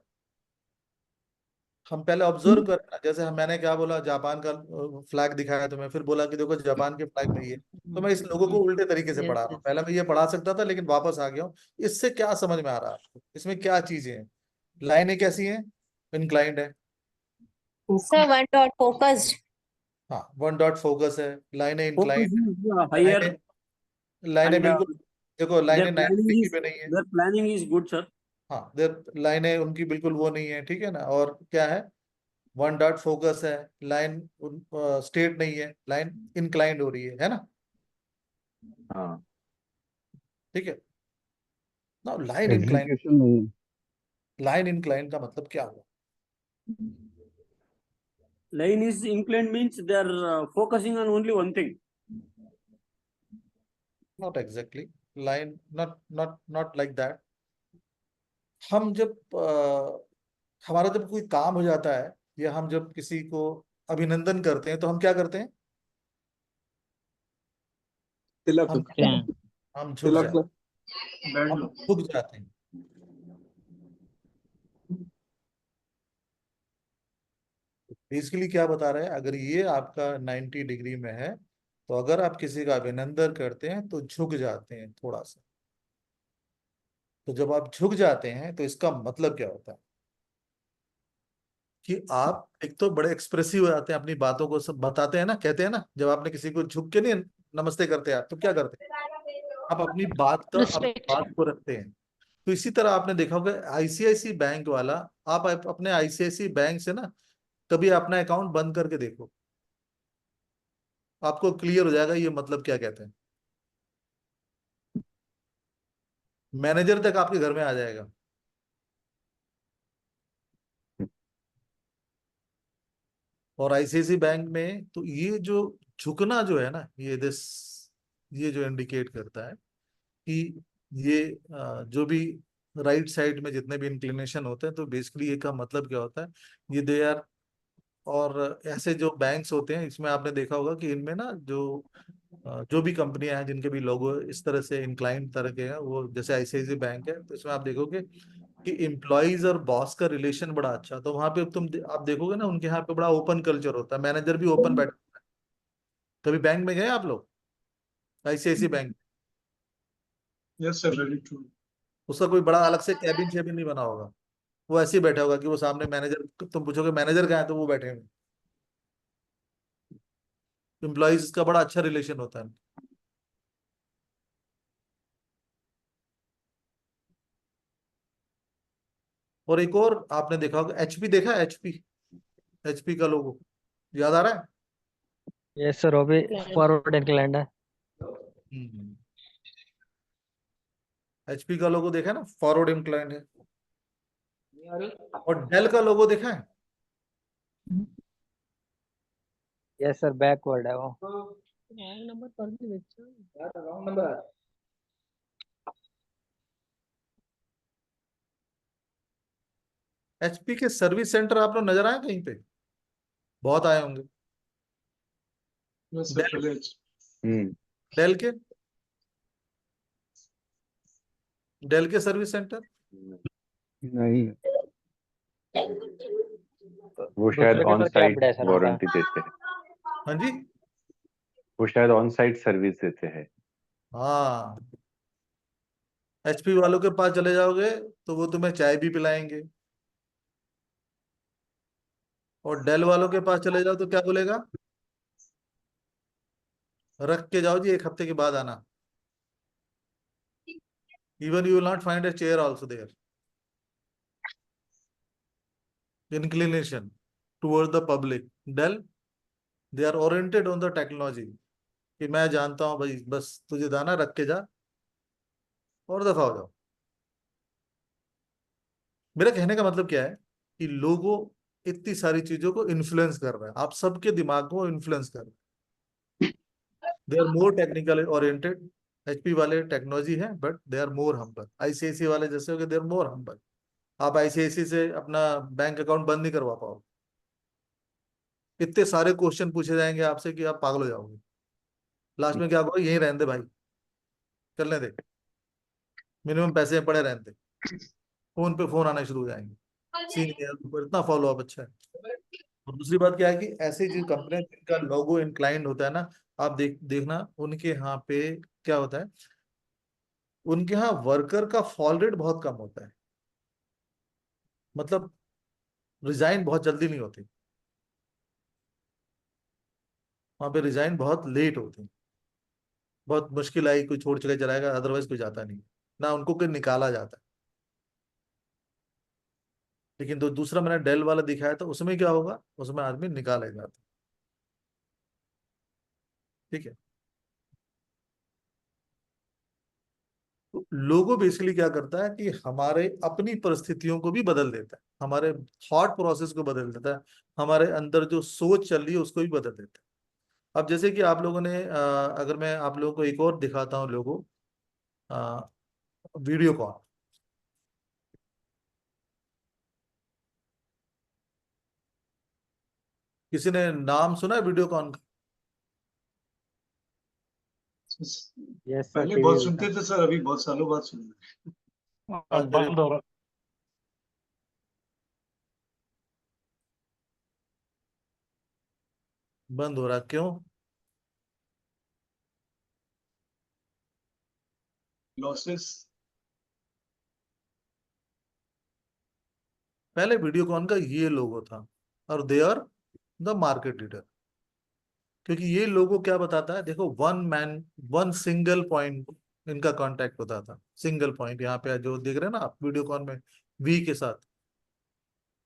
S1: हम पहले ऑब्जर्व करें ना, जैसे मैंने क्या बोला, जापान का फ्लैग दिखाया तुम्हें, फिर बोला कि देखो जापान के फ्लैग में ये, तो मैं इस लोगों को उल्टे तरीके से पढ़ा रहा हूँ। पहले मैं ये पढ़ा सकता था लेकिन वापस आ गया हूँ। इससे क्या समझ में आ रहा है आपको, इसमें क्या चीजें हैं? लाइनें कैसी हैं? इंक्लाइंड है।
S9: Sir, one dot focused.
S1: हाँ, वन डॉट फोकस है, लाइनें
S3: Focus
S1: इंक्लाइंड
S3: is
S1: है।
S3: higher
S1: लाइनें लाइनें
S3: and
S1: बिल्कुल, देखो
S3: their
S1: लाइनें 90
S3: planning
S1: डिग्री
S3: is
S1: पे नहीं है।
S3: their planning is good, sir.
S1: हाँ, लाइनें उनकी बिल्कुल वो नहीं है, ठीक है ना। और क्या है, वन डॉट फोकस है, लाइन स्ट्रेट नहीं है, लाइन इंक्लाइंड हो रही है ना।
S4: हाँ,
S1: ठीक है ना। लाइन इंक्लाइंड,
S10: एग्जीक्यूशन नहीं है।
S1: लाइन इंक्लाइंड का मतलब क्या हुआ?
S3: Line is inclined means they are focusing on only one thing.
S1: Not exactly line, not like that. हम जब हमारा जब कोई काम हो जाता है, या हम जब किसी को अभिनंदन करते हैं, तो हम क्या करते हैं?
S7: तिलक
S1: हम हम झुक
S7: तिलक
S1: जाते
S5: बैंड
S1: हम
S5: लो।
S1: झुक जाते हैं। बेसिकली क्या बता रहे हैं, अगर ये आपका 90 डिग्री में है, तो अगर आप किसी का अभिनंदन करते हैं तो झुक जाते हैं थोड़ा सा। तो जब आप झुक जाते हैं तो इसका मतलब क्या होता है कि आप एक तो बड़े एक्सप्रेसिव हो जाते हैं, अपनी बातों को सब बताते हैं ना, कहते हैं ना, जब आपने किसी को झुक के नहीं नमस्ते करते हैं आप, तो क्या करते हैं? आप अपनी
S2: रिस्पेक्ट।
S1: बात को रखते हैं। तो इसी तरह आपने देखा होगा आईसीआईसी बैंक वाला, आप अपने आईसीआईसी बैंक से ना कभी अपना अकाउंट बंद करके देखो, आपको क्लियर हो जाएगा ये मतलब क्या कहते हैं। मैनेजर तक आपके घर में आ जाएगा। और आईसीआईसी बैंक में तो ये जो झुकना जो है ना, ये जो इंडिकेट करता है कि ये जो भी राइट साइड में जितने भी इंक्लिनेशन होते हैं, तो बेसिकली ये का मतलब क्या होता है, ये दे आर। और ऐसे जो बैंक्स होते हैं, इसमें आपने देखा होगा कि इनमें ना जो भी कंपनियां हैं जिनके भी लोगो इस तरह से इंक्लाइंड तरह के हैं, वो जैसे आईसीआईसी बैंक है, तो इसमें आप देखोगे कि एम्प्लॉयज और बॉस का रिलेशन बड़ा अच्छा। तो वहां पे आप देखोगे ना, उनके यहाँ पे बड़ा ओपन कल्चर होता है, मैनेजर भी ओपन बैठता है। कभी बैंक में गए आप लोग, ICIC bank?
S5: Yes sir, very true.
S1: उसका कोई बड़ा अलग से कैबिन शेबिन नहीं बना होगा, वो ऐसे ही बैठा होगा कि वो सामने मैनेजर, तुम पूछोगे मैनेजर कहाँ है, तो वो बैठे हैं। एम्प्लॉयज का बड़ा अच्छा रिलेशन होता है। और एक और आपने देखा होगा, एचपी देखा है? एचपी, एचपी का लोगो याद आ रहा है?
S10: यस सर, वो भी फॉरवर्ड इंक्लाइंड है।
S1: एचपी का लोगो देखा है ना, फॉरवर्ड इंक्लाइंड है। और डेल का लोगो देखा है?
S10: यस सर, बैकवर्ड है वो।
S2: नंबर पर भी
S1: एचपी के सर्विस सेंटर आप लोग नजर आए कहीं पे? बहुत आए होंगे।
S5: यस सर,
S1: डेल,
S4: हम्म,
S1: डेल के डेल के सर्विस सेंटर?
S10: नहीं,
S4: वो शायद
S10: दूसरे के
S4: ऑन
S10: अंदर क्या
S4: साइट
S10: पड़ा है सर उनका?
S4: वारंटी देते हैं।
S1: हाँ जी,
S4: वो शायद ऑन साइट सर्विस देते हैं।
S1: हाँ। एचपी वालों के पास चले जाओगे तो वो तुम्हें चाय भी पिलाएंगे। और डेल वालों के पास चले जाओ तो क्या बोलेगा, रख के जाओ जी, एक हफ्ते के बाद आना। Even you will not find a chair also there. Inclination towards the public. Dell, they are oriented on the technology, कि मैं जानता हूं भाई, बस तुझे दाना रख के जा और दफा हो जाओ। मेरा कहने का मतलब क्या है कि लोगों इतनी सारी चीजों को इन्फ्लुएंस कर रहे हैं, आप सबके दिमाग को इन्फ्लुएंस कर रहे हैं। They are more technically oriented. HP वाले टेक्नोलॉजी है, but they are more humble. ICIC वाले जैसे हो गए, दे आर मोर हम्बल। आप आईसीआईसी से अपना बैंक अकाउंट बंद नहीं करवा पाओगे। इतने सारे क्वेश्चन पूछे जाएंगे आपसे कि आप पागल हो जाओगे। लास्ट में क्या करो, यहीं रहने दे भाई, चलने दे, मिनिमम पैसे पड़े रहने दे, फोन पे फोन आने शुरू हो जाएंगे। सीनियर ऊपर, इतना फॉलो अप अच्छा है। और दूसरी बात क्या है कि ऐसे जो कंपनियां जिनका लोगो इंक्लाइंड होता है ना, आप देखना उनके यहाँ पे क्या होता है, उनके यहाँ वर्कर का फॉल रेट बहुत कम होता है, मतलब रिजाइन बहुत जल्दी नहीं होती, वहां पे रिजाइन बहुत लेट होती है, बहुत मुश्किल आई कोई छोड़ चले जाएगा, अदरवाइज कोई जाता नहीं, ना उनको कोई निकाला जाता है। लेकिन तो दूसरा मैंने डेल वाला दिखाया था, उसमें क्या होगा, उसमें आदमी निकाले जाते, ठीक है। तो लोगो बेसिकली क्या करता है कि हमारे अपनी परिस्थितियों को भी बदल देता है, हमारे थॉट प्रोसेस को बदल देता है, हमारे अंदर जो सोच चल रही है उसको भी बदल देता है। अब जैसे कि आप लोगों ने अगर मैं आप लोगों को एक और दिखाता हूँ लोगो, वीडियो कॉल, किसी ने नाम सुना है वीडियो कॉन का?
S10: यस सर,
S5: पहले
S10: टीवी
S5: बहुत
S10: होता
S5: सुनते थे सर, अभी बहुत सालों बाद सुन रहे हैं।
S6: अब बंद हो रहा।
S1: बंद हो रहा, क्यों?
S5: लॉसेस।
S1: पहले वीडियोकॉन का ये लोगो था, और they are the market leader. क्योंकि ये लोगो क्या बताता है, देखो, one man one single point इनका कांटेक्ट होता था, सिंगल पॉइंट, यहाँ पे जो देख रहे हैं ना आप वीडियोकॉन में वी के साथ।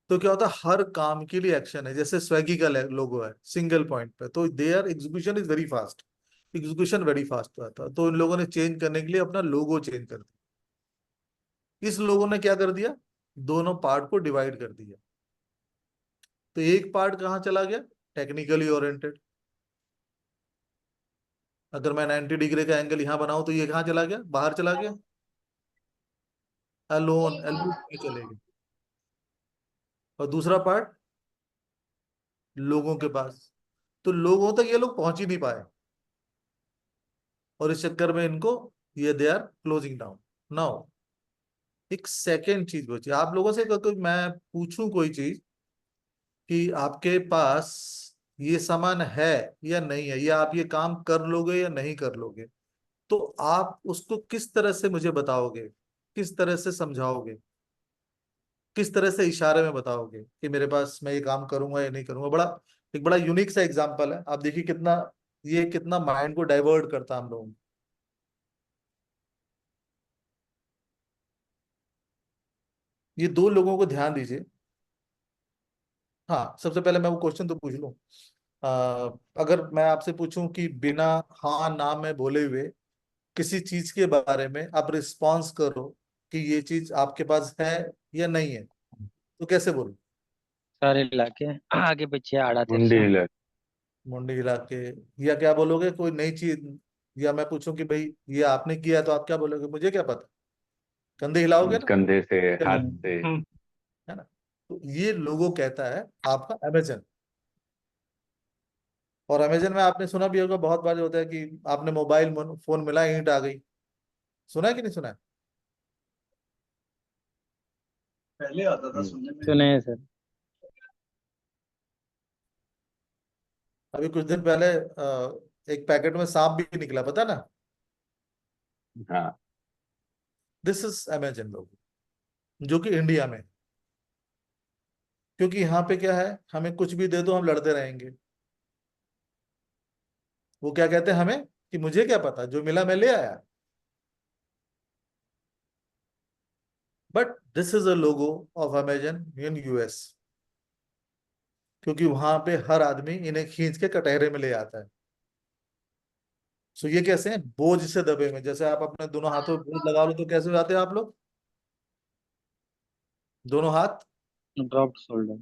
S1: तो क्या होता है, हर काम के लिए एक्शन है, जैसे स्वेगी का लोगो है सिंगल पॉइंट पे, तो their execution is very fast, execution very fast होता है। तो इन लोगों ने चेंज करने के लिए अपना लोगो चेंज कर दिया। इस लोगों ने क्या कर दिया, दोनों पार्ट को डिवाइड कर दिया। तो एक पार्ट कहाँ चला गया, टेक्निकली ओरिएंटेड। अगर मैं 90 डिग्री का एंगल यहाँ बनाऊं तो ये कहाँ चला गया, बाहर चला गया, अलोन एल्बो में चले गए। और दूसरा पार्ट लोगों के पास, तो लोगों तक ये लोग पहुंच ही नहीं पाए, और इस चक्कर में इनको ये they are closing down now. एक सेकेंड चीज बची आप लोगों से, कोई मैं पूछूं कोई चीज कि आपके पास ये सामान है या नहीं है, या आप ये काम कर लोगे या नहीं कर लोगे, तो आप उसको किस तरह से मुझे बताओगे, किस तरह से समझाओगे, किस तरह से इशारे में बताओगे कि मेरे पास मैं ये काम करूंगा या नहीं करूंगा। एक बड़ा यूनिक सा एग्जांपल है, आप देखिए कितना ये कितना माइंड को डाइवर्ट करता है हम लोगों को। ये दो लोगों को ध्यान दीजिए। हाँ, सबसे पहले मैं वो क्वेश्चन तो पूछ लूं, अगर मैं आपसे पूछूं कि बिना हाँ ना में बोले हुए किसी चीज के बारे में आप रिस्पॉन्स करो कि ये चीज आपके पास है या नहीं है, तो कैसे बोलो?
S10: सारे इलाके आगे पीछे आड़ा
S4: मुंडी
S10: तिरछा।
S4: हिला।
S1: मुंडी हिला के, या क्या बोलोगे कोई नई चीज, या मैं पूछूं कि भाई ये आपने किया, तो आप क्या बोलोगे, मुझे क्या पता? कंधे हिलाओगे ना,
S4: कंधे से, हाथ
S10: हम्म।
S4: से।
S1: है ना? तो ये लोगो कहता है आपका अमेजन। और अमेजन में आपने सुना भी होगा, बहुत बार होता है कि आपने मोबाइल फोन मिला, ईंट आ गई, सुना है कि नहीं सुना है?
S5: पहले आता था सुनने में।
S10: सुने हैं सर।
S1: अभी कुछ दिन पहले एक पैकेट में सांप भी निकला, पता ना?
S4: हाँ।
S1: दिस इज अमेजन लोगो, जो कि इंडिया में, क्योंकि यहाँ पे क्या है, हमें कुछ भी दे दो हम लड़ते रहेंगे। वो क्या कहते हैं हमें कि मुझे क्या पता, जो मिला मैं ले आया। But this is a logo of Amazon in US, क्योंकि वहां पे हर आदमी इन्हें खींच के कटहरे में ले आता है। सो ये कैसे हैं, बोझ से दबे में, जैसे आप अपने दोनों हाथों में बोझ लगा लो तो कैसे हो जाते हैं आप लोग, दोनों हाथ
S10: dropped shoulder.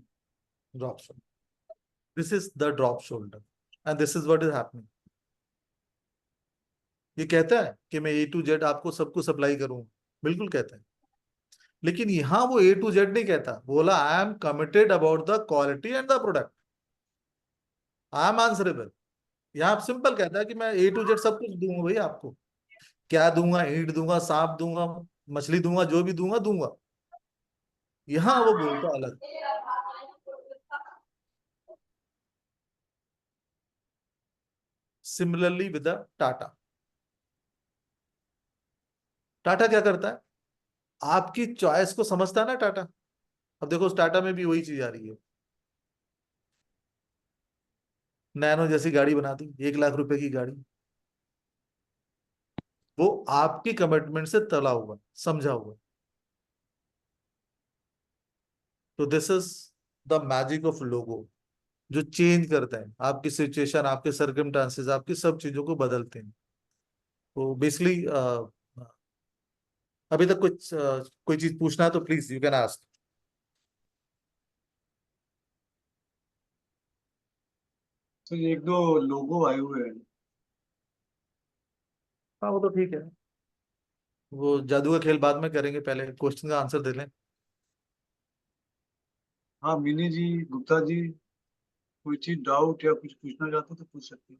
S1: Drop shoulder. This is the drop shoulder, and this is what is happening. ये कहता है कि मैं A to Z आपको सबको सप्लाई करूं, बिल्कुल कहता है, लेकिन यहां वो A to Z नहीं कहता, बोला I am committed about the quality and the product, I am answerable. यहाँ आप सिंपल कहता है कि मैं A to Z सब कुछ दूंगा भाई आपको, क्या दूंगा, ईंट दूंगा, सांप दूंगा, मछली दूंगा, जो भी दूंगा दूंगा। यहाँ वो बोलता अलग। सिमिलरली विद टाटा, टाटा क्या करता है, आपकी चॉइस को समझता है ना टाटा। अब देखो उस टाटा में भी वही चीज आ रही है, नैनो जैसी गाड़ी बना दी, 1 लाख रुपए की गाड़ी, वो आपकी कमिटमेंट से तला हुआ, समझा हुआ। तो this is the magic of logo, जो चेंज करता है आपकी सिचुएशन, आपके सर्कमस्टांसेस, आपकी सब चीजों को बदलते हैं। तो बेसिकली अभी तक कुछ कोई चीज पूछना है तो प्लीज यू कैन आस्क।
S5: तो ये एक दो लोगो आए हुए हैं।
S1: हाँ वो तो ठीक है, वो जादू का खेल बाद में करेंगे, पहले क्वेश्चन का आंसर दे लें।
S5: हाँ मिनी जी, गुप्ता जी, कोई चीज डाउट या कुछ पूछना चाहते हो तो पूछ सकते हैं।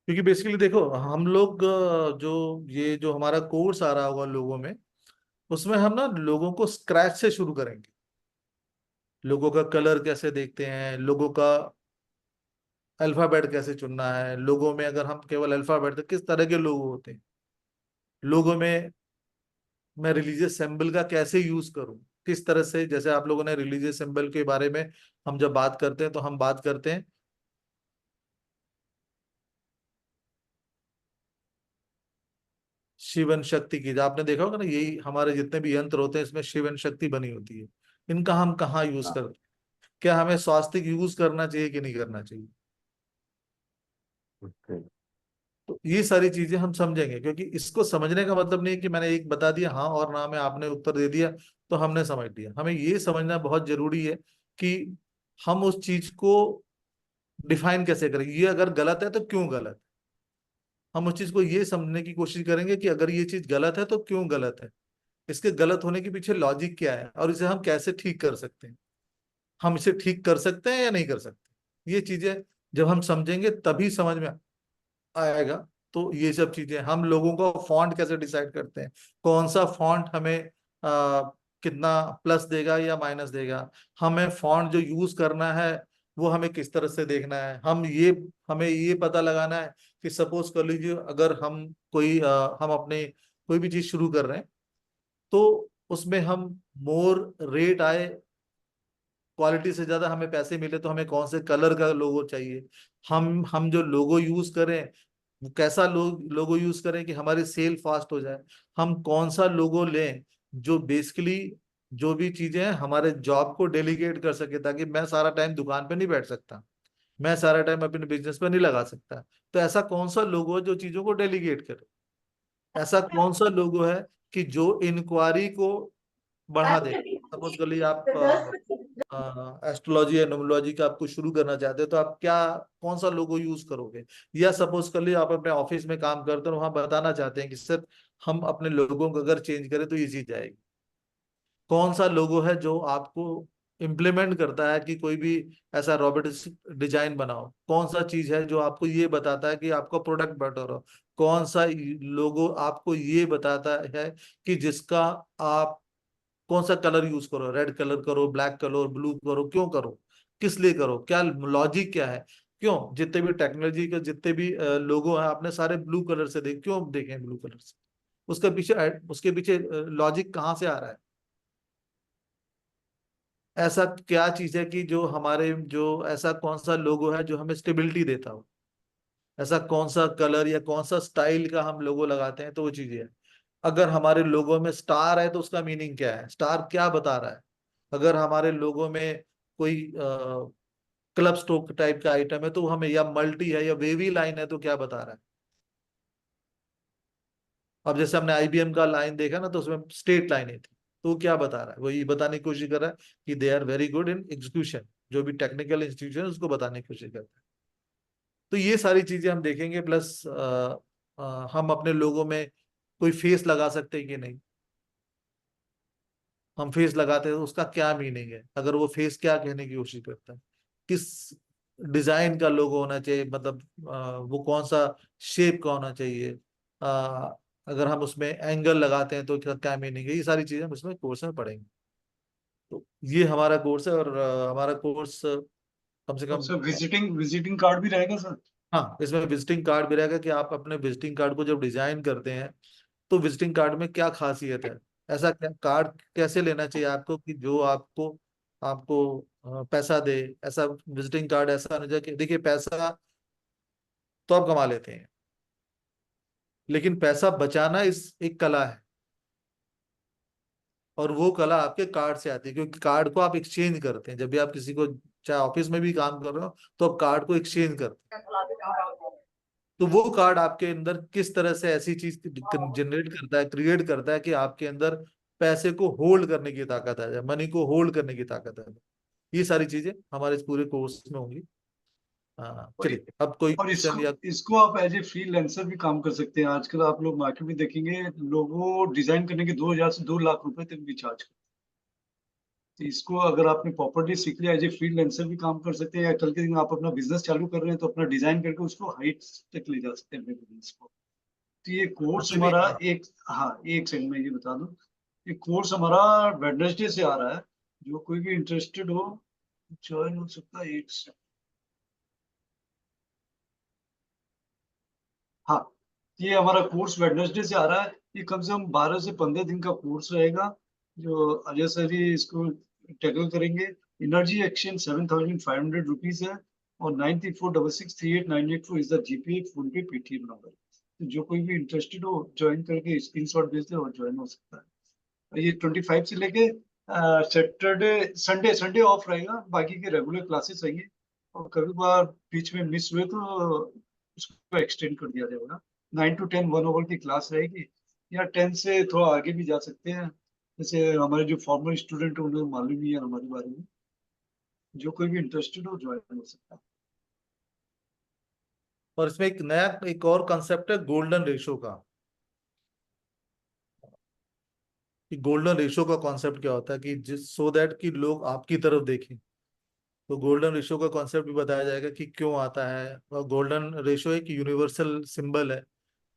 S1: क्योंकि बेसिकली देखो हम लोग जो ये जो हमारा कोर्स आ रहा होगा लोगों में, उसमें हम ना लोगों को स्क्रैच से शुरू करेंगे। लोगों का कलर कैसे देखते हैं, लोगों का अल्फाबेट कैसे चुनना है, लोगों में अगर हम केवल अल्फाबेट, तो किस तरह के लोग होते हैं, लोगों में मैं रिलीजियस सिंबल का कैसे यूज करूं, किस तरह से, जैसे आप लोगों ने रिलीजियस सिंबल के बारे में हम जब बात करते हैं तो हम बात करते हैं शिवन शक्ति की। आपने देखा होगा ना, यही हमारे जितने भी यंत्र होते हैं इसमें शिवन शक्ति बनी होती है। इनका हम कहाँ यूज करते हैं, क्या हमें स्वास्तिक यूज करना चाहिए कि नहीं करना चाहिए,
S4: ओके।
S1: तो ये सारी चीजें हम समझेंगे। क्योंकि इसको समझने का मतलब नहीं है कि मैंने एक बता दिया हाँ और ना में आपने उत्तर दे दिया तो हमने समझ लिया। हमें ये समझना बहुत जरूरी है कि हम उस चीज को डिफाइन कैसे करें, ये अगर गलत है तो क्यों गलत है। हम उस चीज को ये समझने की कोशिश करेंगे कि अगर ये चीज गलत है तो क्यों गलत है, इसके गलत होने के पीछे लॉजिक क्या है और इसे हम कैसे ठीक कर सकते हैं, हम इसे ठीक कर सकते हैं या नहीं कर सकते। ये चीजें जब हम समझेंगे तभी समझ में आएगा। तो ये सब चीजें, हम लोगों को फॉन्ट कैसे डिसाइड करते हैं, कौन सा फॉन्ट हमें कितना प्लस देगा या माइनस देगा, हमें फॉन्ट जो यूज करना है वो हमें किस तरह से देखना है, हमें ये पता लगाना है कि सपोज कर लीजिए अगर हम अपने कोई भी चीज शुरू कर रहे हैं तो उसमें हम मोर रेट आए, क्वालिटी से ज्यादा हमें पैसे मिले, तो हमें कौन से कलर का लोगो चाहिए, हम जो लोगो यूज करें वो कैसा लोगो यूज करें कि हमारी सेल फास्ट हो जाए, हम कौन सा लोगो लें जो बेसिकली जो भी चीजें हैं हमारे जॉब को डेलीगेट कर सके, ताकि मैं सारा टाइम दुकान पे नहीं बैठ सकता, मैं सारा टाइम अपने बिजनेस पे नहीं लगा सकता। तो ऐसा कौन सा लोगो है जो चीजों को डेलीगेट करे, ऐसा कौन सा लोगो है कि जो इंक्वायरी को बढ़ा दे। सपोज कर लीजिए आप एस्ट्रोलॉजी या न्यूमरोलॉजी का आपको शुरू करना चाहते हो तो आप क्या, कौन सा लोगो यूज करोगे। या सपोज कर लीजिए आप अपने ऑफिस में काम करते हो, वहां बताना चाहते हैं कि सर हम अपने लोगों को अगर चेंज करें तो ये चीज आएगी। कौन सा लोगो है जो आपको इम्प्लीमेंट करता है कि कोई भी ऐसा रोबोटिक्स डिजाइन बनाओ, कौन सा चीज है जो आपको ये बताता है कि आपका प्रोडक्ट बेटर हो, कौन सा लोगो आपको ये बताता है कि जिसका आप कौन सा कलर यूज करो, रेड कलर करो, ब्लैक करो, ब्लू करो, क्यों करो, किस लिए करो, क्या लॉजिक क्या है, क्यों जितने भी टेक्नोलॉजी के जितने भी लोगो हैं आपने सारे ब्लू कलर से क्यों देखे ब्लू कलर से, उसके पीछे लॉजिक कहाँ से आ रहा है। ऐसा क्या चीज है कि जो हमारे जो ऐसा कौन सा लोगो है जो हमें स्टेबिलिटी देता हो, ऐसा कौन सा कलर या कौन सा स्टाइल का हम लोगो लगाते हैं, तो वो चीजें है। अगर हमारे लोगो में स्टार है तो उसका मीनिंग क्या है, स्टार क्या बता रहा है। अगर हमारे लोगो में कोई क्लब स्टोक टाइप का आइटम है तो हमें, या मल्टी है या वेवी लाइन है तो क्या बता रहा है। अब जैसे हमने आईबीएम का लाइन देखा ना तो उसमें स्ट्रेट लाइनें थी, तो वो क्या बता रहा है, वो ये बताने की कोशिश कर रहा है कि they are very good in execution, जो भी टेक्निकल इंस्टीट्यूशन है उसको बताने की कोशिश करता है। तो ये सारी चीजें हम देखेंगे। प्लस हम अपने लोगों में कोई फेस लगा सकते हैं कि नहीं, हम फेस लगाते हैं तो उसका क्या मीनिंग है, अगर वो फेस क्या कहने की कोशिश करता है, किस डिजाइन का लोगो होना चाहिए, मतलब वो कौन सा शेप का होना चाहिए, अगर हम उसमें एंगल लगाते हैं तो क्या मीनिंग है, ये सारी चीजें हम उसमें कोर्स में पढ़ेंगे। तो ये हमारा कोर्स है, और हमारा कोर्स कम से
S5: और
S1: कम,
S5: सर विजिटिंग कार्ड भी रहेगा सर?
S1: हाँ, इसमें विजिटिंग कार्ड भी रहेगा कि आप अपने विजिटिंग कार्ड को जब डिजाइन करते हैं तो विजिटिंग कार्ड में क्या खासियत है, ऐसा क्या कार्ड कैसे लेना चाहिए आपको कि जो आपको आपको पैसा दे। ऐसा विजिटिंग कार्ड ऐसा नहीं कि देखिए, पैसा तो आप कमा लेते हैं, लेकिन पैसा बचाना इस एक कला है, और वो कला आपके कार्ड से आती है, क्योंकि कार्ड को आप एक्सचेंज करते हैं। जब भी आप किसी को, चाहे ऑफिस में भी काम कर रहे हो, तो आप कार्ड को एक्सचेंज करते हैं। तो वो कार्ड आपके अंदर किस तरह से ऐसी चीज जनरेट करता है, क्रिएट करता है कि आपके अंदर पैसे को होल्ड करने की ताकत आ जाए, मनी को होल्ड करने की ताकत आ जाए। ये सारी चीजें हमारे इस पूरे कोर्स में होंगी। हाँ,
S5: और
S1: चलिए अब कोई
S5: और
S1: क्वेश्चन या
S5: इसको आप एज ए फ्रीलांसर भी काम कर सकते हैं। आजकल आप लोग मार्केट में देखेंगे, लोगों डिजाइन करने के 2000 से 2 लाख रुपए तक भी चार्ज करते हैं। तो इसको अगर आपने प्रॉपर्टी सीख लिया, एज ए फ्रीलांसर भी काम कर सकते हैं, या कल के दिन आप अपना बिजनेस चालू कर रहे हैं तो अपना डिजाइन करके उसको हाइट तक ले जा सकते हैं अपने बिजनेस को। तो ये कोर्स
S1: उसमें भी,
S5: हमारा
S1: हाँ,
S5: एक, हाँ, एक सेकंड में ये बता दूं, ये कोर्स हमारा वेडनेसडे से आ रहा है। जो कोई भी इंटरेस्टेड हो ज्वाइन हो सकता है। एक second। हाँ, ये हमारा कोर्स वेडनेसडे से आ रहा है। ये कम से कम 12 से 15 दिन का कोर्स रहेगा, जो अजय सर ही इसको टैकल करेंगे। एनर्जी एक्सचेंज 7500 रुपीज है, और 94663898 इज द जीपे, फोन पे, पेटीएम नंबर। तो जो कोई भी इंटरेस्टेड हो ज्वाइन करके स्क्रीनशॉट भेज दे और ज्वाइन हो सकता है। ये 25 से लेके सैटरडे संडे संडे ऑफ रहेगा, बाकी के रेगुलर क्लासेस रहेंगे। और कभी बार बीच में मिस हुए तो उसको एक्सटेंड कर दिया जाएगा। 9 to 10 1 आवर की क्लास रहेगी, या 10 से थोड़ा आगे भी जा सकते हैं। जैसे हमारे जो फॉर्मर स्टूडेंट है उन्हें मालूम ही है हमारे बारे में। जो कोई भी इंटरेस्टेड हो ज्वाइन हो सकता है।
S1: और इसमें एक नया एक और कंसेप्ट है गोल्डन रेशो का। कि गोल्डन रेशो का कॉन्सेप्ट क्या होता है, कि जिस सो दैट कि लोग आपकी तरफ देखें। तो गोल्डन रेशो का कॉन्सेप्ट भी बताया जाएगा कि क्यों आता है। और गोल्डन रेशो एक यूनिवर्सल सिंबल है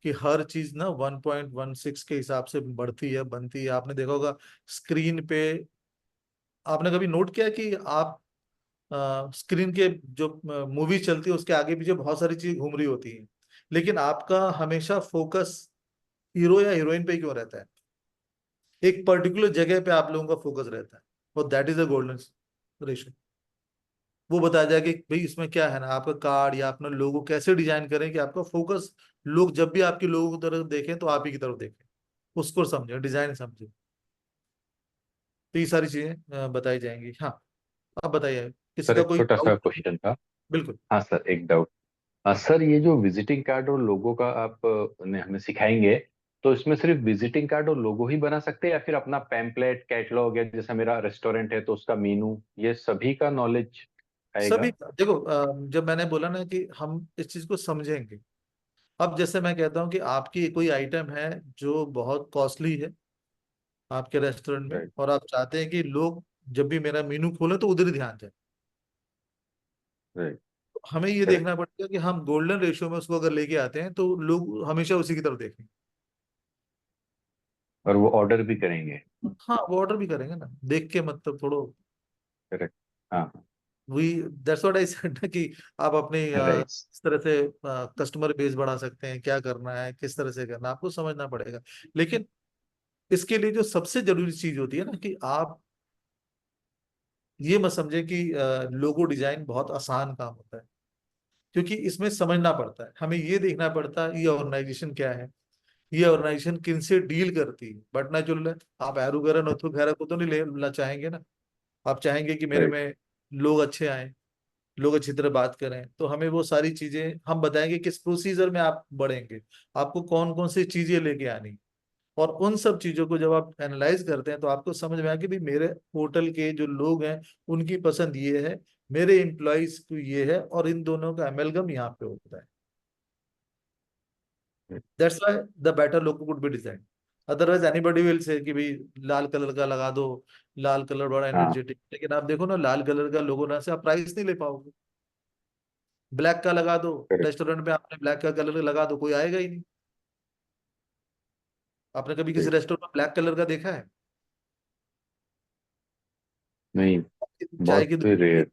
S1: कि हर चीज ना 1.16 के हिसाब से बढ़ती है, बनती है। आपने देखा होगा स्क्रीन पे, आपने कभी नोट किया कि आप स्क्रीन के जो मूवी चलती है उसके आगे पीछे बहुत सारी चीज घूम रही होती है, लेकिन आपका हमेशा फोकस हीरो या हीरोइन पे क्यों रहता है? एक पर्टिकुलर जगह पे आप लोगों का फोकस रहता है, और that is a golden ratio. वो बताया जाए कि भाई इसमें क्या है ना, आपका कार्ड या अपना लोगो कैसे डिजाइन करें कि आपका फोकस, लोग जब भी आपके लोगों की तरफ देखें तो आप ही की तरफ देखें, उसको समझे, डिजाइन समझे। तो ये सारी चीजें बताई जाएंगी। हाँ, आप बताइए, किसी
S4: सर
S1: का
S4: एक
S1: कोई
S4: छोटा सा
S1: डाउट?
S4: क्वेश्चन था।
S1: बिल्कुल।
S4: हाँ सर, एक डाउट। सर ये जो विजिटिंग कार्ड और लोगो का आप ने हमें सिखाएंगे, तो इसमें सिर्फ विजिटिंग कार्ड और लोगो ही बना सकते हैं, या फिर अपना पैम्पलेट, कैटलॉग, या जैसा मेरा रेस्टोरेंट है तो उसका मेनू, ये सभी का नॉलेज
S1: सभी
S4: आएगा?
S1: देखो, जब मैंने बोला ना कि हम इस चीज को समझेंगे। अब जैसे मैं कहता हूँ कि आपकी कोई आइटम है जो बहुत कॉस्टली है आपके रेस्टोरेंट में,
S4: राइट।
S1: और आप चाहते हैं कि लोग जब भी मेरा मेनू खोले तो उधर ही ध्यान जाए।
S4: राइट।
S1: तो हमें ये
S4: करेक्ट।
S1: देखना पड़ेगा कि हम गोल्डन रेशियो में उसको अगर लेके आते हैं तो लोग हमेशा उसी की तरफ देखें।
S4: और वो ऑर्डर भी करेंगे?
S1: हाँ, वो ऑर्डर भी करेंगे ना, देख के, मतलब थोड़ा।
S4: करेक्ट। हाँ।
S1: We that's what I said ना, कि आप अपने
S4: राइट।
S1: किस तरह से कस्टमर बेस बढ़ा सकते हैं, क्या करना है, किस तरह से करना है, आपको समझना पड़ेगा। लेकिन इसके लिए जो सबसे जरूरी चीज होती है ना, कि आप ये मत समझे कि लोगो डिजाइन बहुत आसान काम होता है, क्योंकि इसमें समझना पड़ता है, हमें ये देखना पड़ता है ये ऑर्गेनाइजेशन क्या है, ये ऑर्गेनाइजेशन किन से डील करती है। बट नेचुरल है, आप एरू गैरन नथु खैरा को तो नहीं लेना चाहेंगे ना। आप चाहेंगे कि मेरे
S4: राइट।
S1: में लोग अच्छे आए, लोग अच्छी तरह बात करें। तो हमें वो सारी चीजें हम बताएंगे, किस प्रोसीजर में आप बढ़ेंगे, आपको कौन कौन सी चीजें लेके आनी। और उन सब चीजों को जब आप एनालाइज करते हैं तो आपको समझ में आया कि भाई मेरे होटल के जो लोग हैं उनकी पसंद ये है, मेरे एम्प्लॉयज को ये है, और इन दोनों का एमेलगम यहाँ पे होता है। That's why the better logo could be design. Otherwise anybody will say कि भाई लाल कलर का लगा दो, लाल कलर बड़ा
S4: हाँ।
S1: एनर्जेटिक, लेकिन आप देखो ना, लाल कलर का लोगो ना से आप प्राइस नहीं ले पाओगे। ब्लैक का लगा दो,
S4: करेक्ट।
S1: रेस्टोरेंट में आपने ब्लैक का कलर लगा दो, कोई आएगा ही नहीं। आपने कभी किसी रेस्टोरेंट में ब्लैक कलर का देखा है?
S4: नहीं,
S1: चाय की
S4: बहुत रेयर।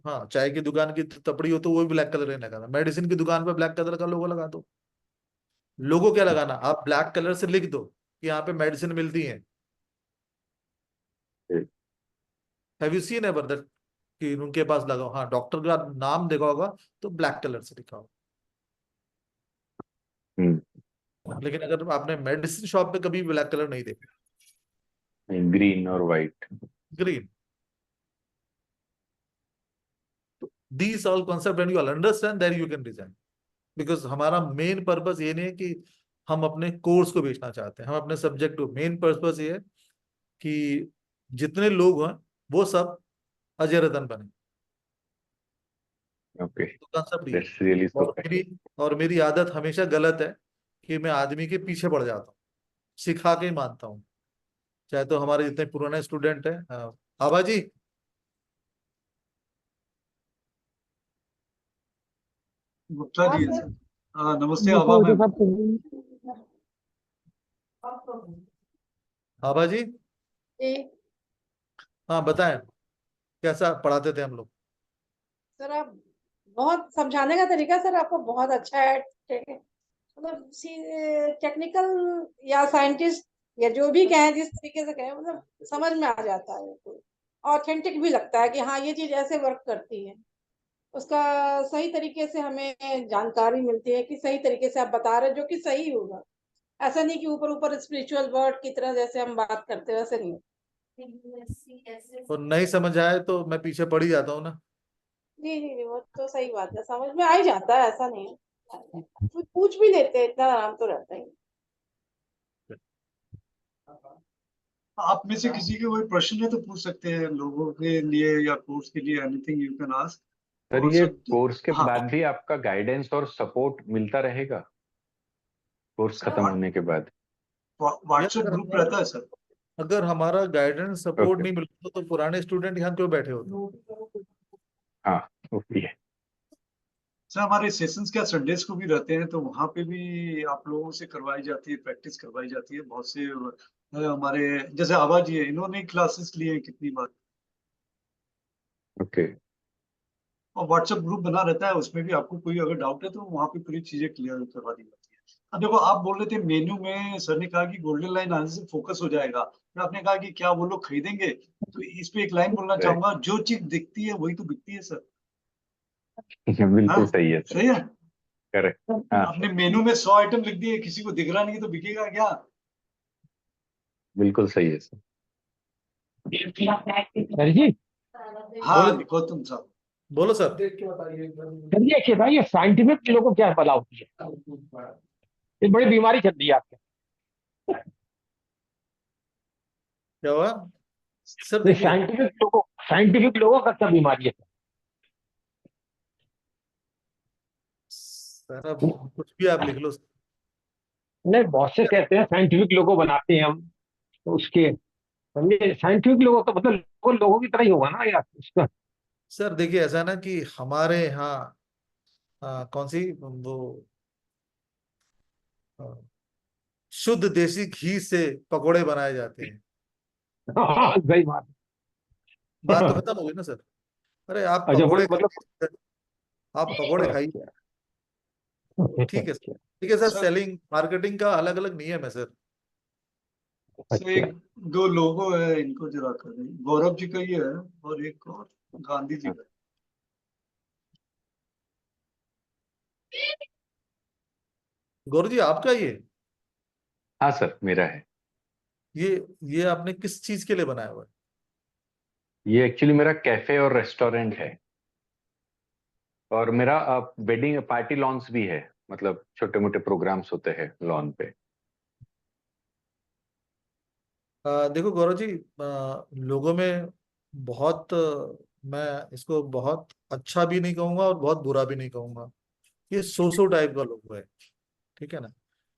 S1: हाँ, चाय की दुकान की तपड़ी हो तो वो भी ब्लैक कलर नहीं लगाना। मेडिसिन की दुकान पे ब्लैक कलर का लोगो लगा दो। लोगो क्या लगाना, आप ब्लैक कलर से लिख दो कि यहाँ पे मेडिसिन मिलती है। Have you seen ever that कि उनके पास लगाओ, हाँ डॉक्टर का नाम देखा होगा तो ब्लैक कलर से लिखा
S4: हम्म।
S1: होगा, लेकिन अगर आपने मेडिसिन शॉप पे कभी ब्लैक कलर नहीं देखा।
S4: ग्रीन और white.
S1: Green. These all concept when you will understand then you can design, because हमारा मेन पर्पस ये नहीं है कि हम अपने कोर्स को बेचना चाहते हैं, हम अपने सब्जेक्ट को, मेन पर्पस ये है कि जितने लोग हैं वो सब अजय रतन बने।
S4: ओके,
S1: तो कंसेप्ट ये
S4: दैट्स रियली
S1: और
S4: सुपर।
S1: मेरी आदत हमेशा गलत है कि मैं आदमी के पीछे पड़ जाता हूँ, सिखा के ही मानता हूँ। चाहे तो हमारे जितने पुराने स्टूडेंट हैं, आभा जी,
S5: गुप्ता
S8: हाँ
S5: जी है
S8: सर।
S5: सर। हाँ, नमस्ते
S10: देखो
S5: आभा
S10: वो जो
S5: मैम।
S10: सब
S1: आभा जी,
S8: जी
S1: हाँ बताएं कैसा पढ़ाते थे हम लोग।
S8: सर, आप बहुत समझाने का तरीका सर आपको बहुत अच्छा है। मतलब टेक्निकल या साइंटिस्ट या जो भी कहें, जिस तरीके से कहें, मतलब समझ में आ जाता है। ऑथेंटिक भी लगता है कि हाँ ये चीज ऐसे वर्क करती है। उसका सही तरीके से हमें जानकारी मिलती है कि सही तरीके से आप बता रहे हो, जो कि सही होगा। ऐसा नहीं कि ऊपर ऊपर स्पिरिचुअल वर्ड की तरह जैसे हम बात करते हैं, वैसे नहीं।
S1: और नहीं समझ आए तो मैं पीछे पड़ ही जाता हूँ ना।
S8: जी जी जी, वो तो सही बात है, समझ में आ ही जाता है, ऐसा नहीं है। पूछ भी लेते हैं, इतना आराम तो रहता ही।
S5: आप में से किसी के कोई प्रश्न है तो पूछ सकते हैं, लोगों के लिए या कोर्स के लिए, anything you can ask.
S4: Sir
S5: और
S4: ये
S5: सर,
S4: कोर्स के
S5: हाँ,
S4: बाद भी आपका गाइडेंस और सपोर्ट मिलता रहेगा, कोर्स खत्म होने के बाद?
S5: व्हाट्सएप ग्रुप रहता है सर।
S1: अगर हमारा गाइडेंस सपोर्ट
S4: ओके।
S1: नहीं मिलता तो पुराने स्टूडेंट यहाँ क्यों बैठे होते?
S4: हाँ, ओके।
S5: सर हमारे सेशंस क्या संडेज को भी रहते हैं, तो वहाँ पे भी आप लोगों से करवाई जाती है, प्रैक्टिस करवाई जाती है। बहुत से हमारे जैसे आवाज जी है, इन्होंने क्लासेस लिए हैं कितनी बार।
S4: ओके।
S5: और व्हाट्सएप ग्रुप बना रहता है, उसमें भी आपको कोई अगर डाउट है तो वहाँ पे पूरी चीजें क्लियर करवा दी जाती है। अब देखो, आप बोल रहे थे मेन्यू में, सर ने कहा कि गोल्डन लाइन आने से फोकस हो जाएगा, फिर आपने कहा कि क्या वो लोग खरीदेंगे, तो इस पे एक लाइन बोलना
S4: राइट।
S5: चाहूंगा, जो चीज दिखती है वही तो बिकती है सर। हाँ,
S4: बिल्कुल सही है सर।
S5: सही है।
S4: करेक्ट। हाँ
S5: आपने
S4: सर,
S5: मेनू में 100 आइटम लिख दिए, किसी को दिख रहा नहीं तो बिकेगा क्या?
S4: बिल्कुल सही है सर।
S10: सर जी,
S5: हाँ, गौतम साहब।
S1: बोलो सर।
S10: सर जी एक बताइए, साइंटिफिक लोगों को क्या बला होती है? ये बड़ी बीमारी चल रही है आपके।
S1: क्या हुआ सर?
S10: ये
S1: देखिए
S10: साइंटिफिक लोगों का क्या बीमारी है?
S1: सर, अब कुछ भी आप लिख लो।
S10: नहीं, बहुत से कहते हैं साइंटिफिक लोगो बनाते हैं हम, तो उसके समझे, साइंटिफिक लोगों का मतलब लोगों की तरह ही होगा ना यार उसका।
S1: सर देखिए, ऐसा है ना कि हमारे यहाँ कौन सी वो अ, शुद्ध देसी घी से पकोड़े बनाए जाते हैं।
S10: हाँ, सही बात
S1: बात तो
S10: है।
S1: खत्म हो गई ना सर। अरे आप
S10: अच्छा,
S1: पकोड़े
S10: मतलब
S1: खाइए, आप पकोड़े खाइए, ठीक है सर। ठीक है सर,
S5: सर,
S1: सेलिंग मार्केटिंग का अलग अलग नियम है सर।
S5: सर एक दो लोगो है, इनको जरा कर दें। गौरव जी का ही है, और एक और गांधी जी का।
S1: गौरव जी, आपका
S4: हाँ सर, मेरा है।
S1: ये ये आपने किस चीज के लिए बनाया हुआ है?
S4: ये एक्चुअली मेरा कैफे और रेस्टोरेंट है, और मेरा वेडिंग पार्टी लॉन्स भी है, मतलब छोटे मोटे प्रोग्राम्स होते हैं लॉन पे।
S1: देखो गौरव जी, लोगों में बहुत मैं इसको बहुत अच्छा भी नहीं कहूंगा और बहुत बुरा भी नहीं कहूंगा। ये सोसो टाइप का लोगो है, ठीक है ना।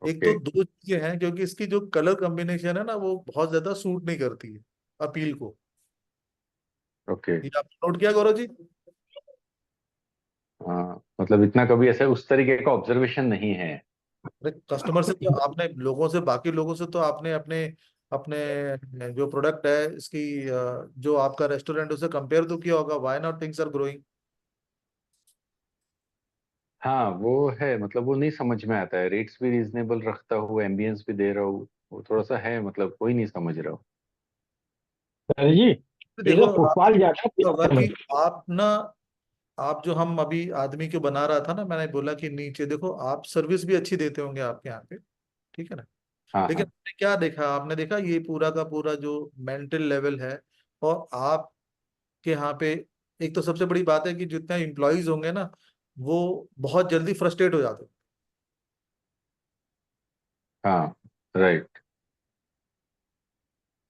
S1: एक
S4: ओके।
S1: तो दो चीजें हैं, क्योंकि इसकी जो कलर कॉम्बिनेशन है ना वो बहुत ज्यादा सूट नहीं करती है अपील को।
S4: ओके।
S1: ये आपने नोट किया गौरव जी?
S4: मतलब इतना कभी ऐसे उस तरीके का ऑब्जर्वेशन नहीं है।
S1: अरे कस्टमर से तो आपने, लोगों से, बाकी लोगों से तो आपने अपने अपने जो प्रोडक्ट है इसकी जो आपका रेस्टोरेंट, उसे कंपेयर तो किया होगा। Why not things are growing.
S4: हाँ वो है, मतलब वो नहीं समझ में आता है, रेट्स भी रीजनेबल रखता हूँ, एम्बियंस भी दे रहा हूँ, वो थोड़ा सा है, मतलब कोई नहीं समझ रहा हूँ।
S10: अरे जी, ये
S1: देखो
S10: तो फुटबॉल ज्यादा
S1: क्या होगा
S10: समझ।
S1: कि आप ना, आप जो हम अभी आदमी को बना रहा था ना, मैंने बोला कि नीचे देखो, आप सर्विस भी अच्छी देते होंगे आपके यहाँ पे, ठीक है ना।
S4: हाँ
S1: लेकिन
S4: हाँ
S1: आपने क्या देखा, आपने देखा ये पूरा का पूरा जो मेंटल लेवल है, और आपके यहाँ पे एक तो सबसे बड़ी बात है कि जितने एम्प्लॉयज होंगे ना, वो बहुत जल्दी फ्रस्ट्रेट हो जाते
S4: हाँ, राइट।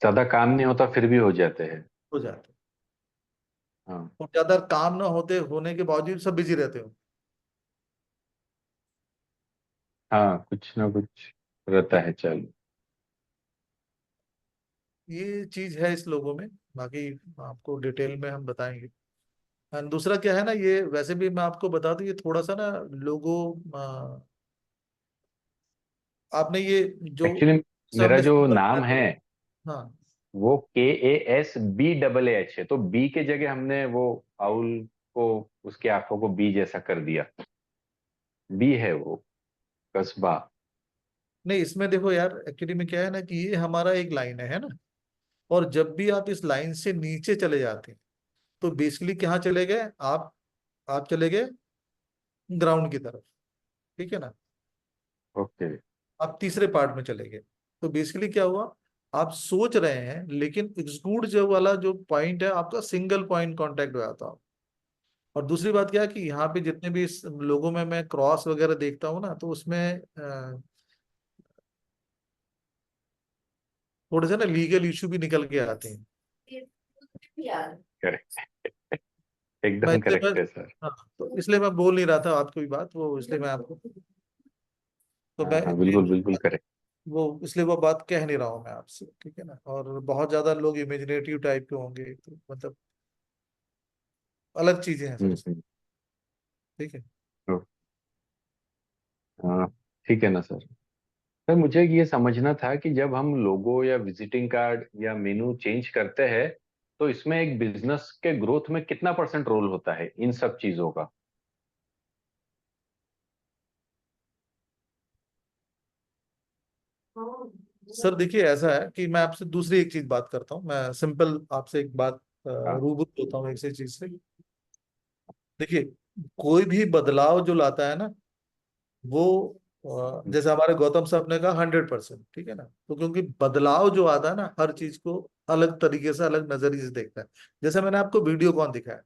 S4: ज्यादा काम नहीं होता फिर भी हो जाते हैं।
S1: हो जाते हैं।
S4: हाँ
S1: और ज्यादा काम ना होते होने के बावजूद सब बिजी रहते हो।
S4: हाँ, कुछ ना कुछ रहता है, चलो।
S1: ये चीज है इस लोगों में। बाकी आपको डिटेल में हम बताएंगे। एंड दूसरा क्या है ना, ये वैसे भी मैं आपको बता दूं, ये थोड़ा सा ना लोगो, आपने ये जो
S4: एक्चुअली
S1: से
S4: मेरा
S1: हमने
S4: जो
S1: सिंबल
S4: नाम
S1: बनाया
S4: है
S1: था, हाँ
S4: वो KASBAH है, तो बी के जगह हमने वो आउल को, उसके आंखों को बी जैसा कर दिया। बी है वो, कस्बा।
S1: नहीं, इसमें देखो यार, एक्चुअली में क्या है ना कि ये हमारा एक लाइन है ना, और जब भी आप इस लाइन से नीचे चले जाते हैं तो बेसिकली कहाँ चले गए आप चले गए ग्राउंड की तरफ, ठीक है ना।
S4: ओके।
S1: आप तीसरे पार्ट में चले गए, तो बेसिकली क्या हुआ, आप सोच रहे हैं लेकिन एग्जीक्यूट जो वाला जो पॉइंट है आपका सिंगल पॉइंट कांटेक्ट हो जाता है। और दूसरी बात क्या है कि यहाँ पे जितने भी इस लोगों में मैं क्रॉस वगैरह देखता हूँ ना, तो उसमें थोड़े से ना लीगल इशू भी निकल के आते हैं।
S4: करेक्ट,
S1: मैं
S4: एकदम
S1: इसलिए मैं
S4: करेक्ट है सर।
S1: हाँ, तो इसलिए मैं बोल नहीं रहा था आपको भी बात वो, इसलिए मैं आपको, तो
S4: हाँ
S1: मैं
S4: हाँ, बिल्कुल बिल्कुल करेक्ट।
S1: वो इसलिए वो बात कह नहीं रहा हूँ मैं आपसे, ठीक है ना। और बहुत ज्यादा लोग इमेजिनेटिव टाइप के होंगे, तो मतलब अलग चीजें हैं सर इसमें,
S4: हम्म।
S1: ठीक है।
S4: तो, हाँ, ठीक है ना सर। सर मुझे ये समझना था कि जब हम लोगो या विजिटिंग कार्ड या मेनू चेंज करते हैं, तो इसमें एक बिजनेस के ग्रोथ में कितना % रोल होता है इन सब चीजों का?
S1: सर देखिए, ऐसा है कि मैं आपसे दूसरी एक चीज बात करता हूँ, मैं सिंपल आपसे एक बात
S4: हाँ
S1: रूबरू होता हूँ एक से चीज से। देखिए, कोई भी बदलाव जो लाता है ना, वो जैसे हमारे गौतम साहब ने कहा 100%, ठीक है ना। तो क्योंकि बदलाव जो आता है ना, हर चीज को अलग तरीके से, अलग नजरिए से देखता है। जैसे मैंने आपको वीडियो कॉन दिखाया,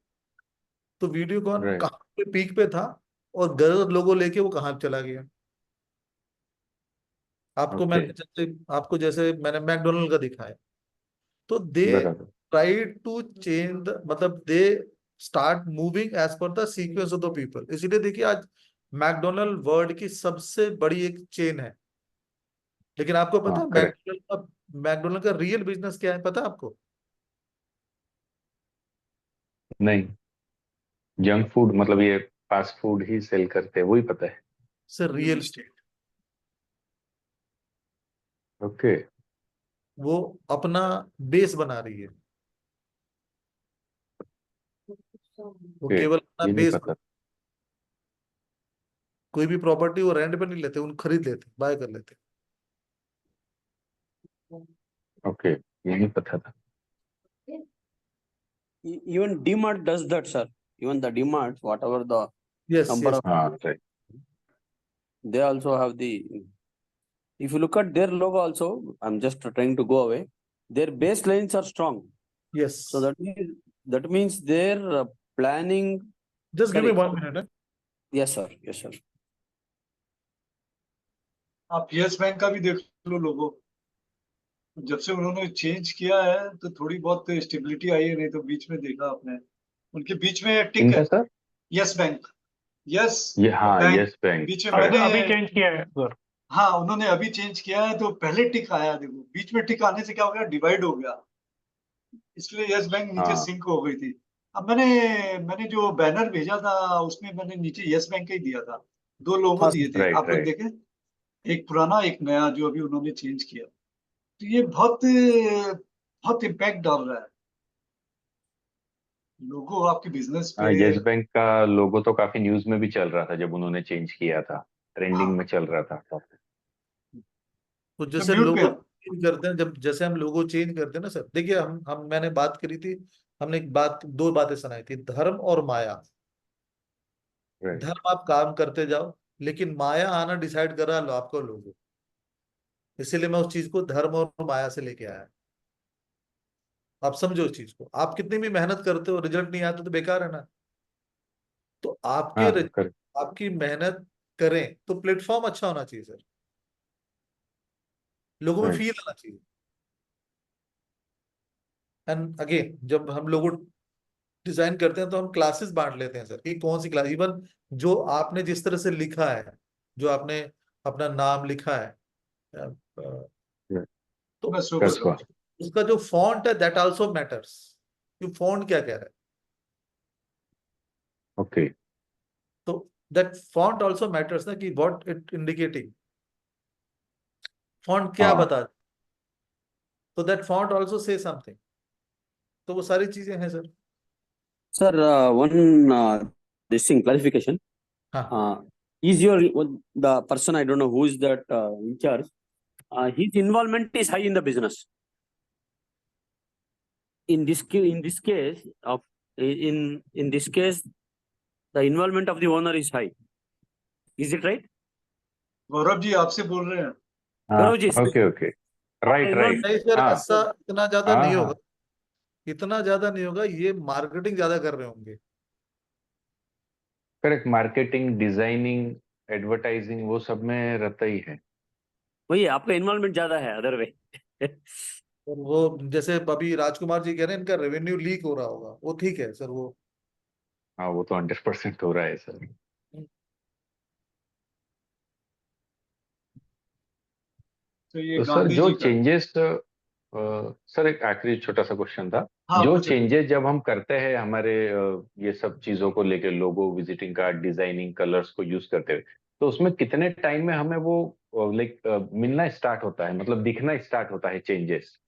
S1: तो वीडियो कॉन
S4: राइट।
S1: कहाँ पे पीक पे था, और गलत लोगो लेके वो कहाँ चला गया।
S4: ओके।
S1: आपको जैसे मैंने मैकडोनल्ड का दिखाया, तो दे
S4: बराबर।
S1: ट्राई टू चेंज, मतलब they start moving as per the sequence of the people. इसीलिए देखिए, आज मैकडोनल्ड वर्ल्ड की सबसे बड़ी एक चेन है। लेकिन आपको पता
S4: हाँ
S1: है
S4: करेक्ट।
S1: मैकडोनल्ड का रियल बिजनेस क्या है, पता है आपको?
S4: नहीं, जंक फूड मतलब ये फास्ट फूड ही सेल करते हैं, वही पता है।
S1: Sir, real estate.
S4: ओके।
S1: वो अपना बेस बना रही है, वो
S4: ओके,
S1: केवल अपना
S4: ये नहीं
S1: बेस
S4: पता।
S1: कोई भी प्रॉपर्टी वो रेंट पे नहीं लेते, उन खरीद लेते, बाय कर लेते।
S4: ओके, ये नहीं पता था।
S3: Even DMart does that, sir. Even the DMart, whatever the
S1: yes
S3: number
S1: yes.
S3: of,
S4: हाँ right.
S3: they also have the. If you look at their logo, also, I'm just trying to go away. Their baselines are strong,
S1: yes.
S3: so that means their planning.
S1: Just give me
S3: Correct.
S1: 1 minute.
S3: Yes, sir. Yes, sir.
S5: आप yes bank का भी देख लो लोगो, जब से उन्होंने change किया है तो थोड़ी बहुत स्टेबिलिटी आई है, नहीं तो बीच में देखा आपने उनके बीच में टिक
S4: इनका
S5: है।
S4: सर?
S5: यस बैंक, यस
S4: ये हाँ,
S5: बैंक,
S4: यस बैंक।
S5: बीच में
S6: अभी
S5: मैंने,
S6: अभी चेंज किया है सर।
S5: हाँ उन्होंने अभी चेंज किया है, तो पहले टिक आया, देखो बीच में टिक आने से क्या हो गया, डिवाइड हो गया, इसलिए यस बैंक नीचे
S4: हाँ
S5: सिंक हो गई थी। अब मैंने मैंने जो बैनर भेजा था उसमें मैंने नीचे यस बैंक का ही दिया था, 2 लोगो
S1: हाँ
S5: दिए
S1: सर।
S5: थे,
S4: राइट
S5: आप लोग
S4: राइट।
S5: देखें। एक पुराना एक नया जो अभी उन्होंने चेंज किया, तो ये बहुत बहुत इम्पैक्ट डाल रहा है लोगों आपके बिजनेस पे।
S4: यस बैंक का लोगो तो काफी न्यूज में भी चल रहा था जब उन्होंने चेंज किया था, ट्रेंडिंग में चल रहा था।
S1: तो
S5: तो
S1: जैसे
S5: म्यूट पे
S1: लोगो चेंज करते हैं, जब जैसे हम लोगो चेंज करते हैं ना सर, देखिए हम मैंने बात करी थी, हमने एक बात, दो बातें सुनाई थी, धर्म और माया।
S4: राइट।
S1: धर्म आप काम करते जाओ, लेकिन माया आना डिसाइड करा लो आपको लोगो। इसीलिए मैं उस चीज को धर्म और माया से लेके आया। आप समझो इस चीज को, आप कितनी भी मेहनत करते हो, रिजल्ट नहीं आता तो बेकार है ना। तो
S4: हाँ करेक्ट।
S1: आपकी मेहनत करें तो प्लेटफॉर्म अच्छा होना चाहिए सर, लोगों में
S4: राइट।
S1: फील आना चाहिए। एंड अगेन जब हम लोगों डिजाइन करते हैं तो हम क्लासेस बांट लेते हैं सर, कि कौन सी क्लास, इवन जो आपने जिस तरह से लिखा है, जो आपने अपना नाम लिखा है, तो
S5: बस वो
S4: कसबा।
S1: उसका जो फॉन्ट है दैट आल्सो मैटर्स, कि फॉन्ट क्या कह रहा है।
S4: ओके।
S1: तो दैट फॉन्ट आल्सो मैटर्स ना, कि व्हाट इट इंडिकेटिंग, फॉन्ट क्या
S4: हाँ
S1: बता, तो that font also say something. तो वो सारी चीजें हैं sir.
S3: Sir, one this thing clarification.
S1: हाँ
S3: Is the person, I don't know who is that in charge? His involvement is high in the business. In this case of in this case, the involvement of the owner is high. Is it right?
S5: Gaurav ji आपसे बोल रहे हैं।
S4: हाँ
S3: Gaurav ji,
S4: okay okay. Right right.
S1: नहीं sir,
S4: हाँ
S1: ऐसा इतना ज्यादा
S4: हाँ
S1: नहीं होगा,
S4: हाँ
S1: इतना ज्यादा नहीं होगा, ये मार्केटिंग ज्यादा कर रहे होंगे।
S4: करेक्ट। मार्केटिंग, डिजाइनिंग, एडवर्टाइजिंग, वो सब में रहता ही है।
S3: वही आपका इन्वॉल्वमेंट ज्यादा है अदर वे।
S1: और वो जैसे अभी राजकुमार जी कह रहे हैं इनका रेवेन्यू लीक हो रहा होगा, वो ठीक है सर वो।
S4: हाँ वो तो 100% हो रहा है सर।
S5: तो ये
S4: तो सर
S5: गांधी
S4: जो
S5: जी का।
S4: चेंजेस, सर एक आखिरी छोटा सा क्वेश्चन था।
S5: हाँ
S4: जो
S5: पूछे।
S4: चेंजेस जब हम करते हैं हमारे ये सब चीजों को लेके, लोगो, विजिटिंग कार्ड, डिजाइनिंग, कलर्स को यूज करते हुए, तो उसमें कितने टाइम में हमें वो लाइक मिलना स्टार्ट होता है, मतलब दिखना स्टार्ट होता है चेंजेस?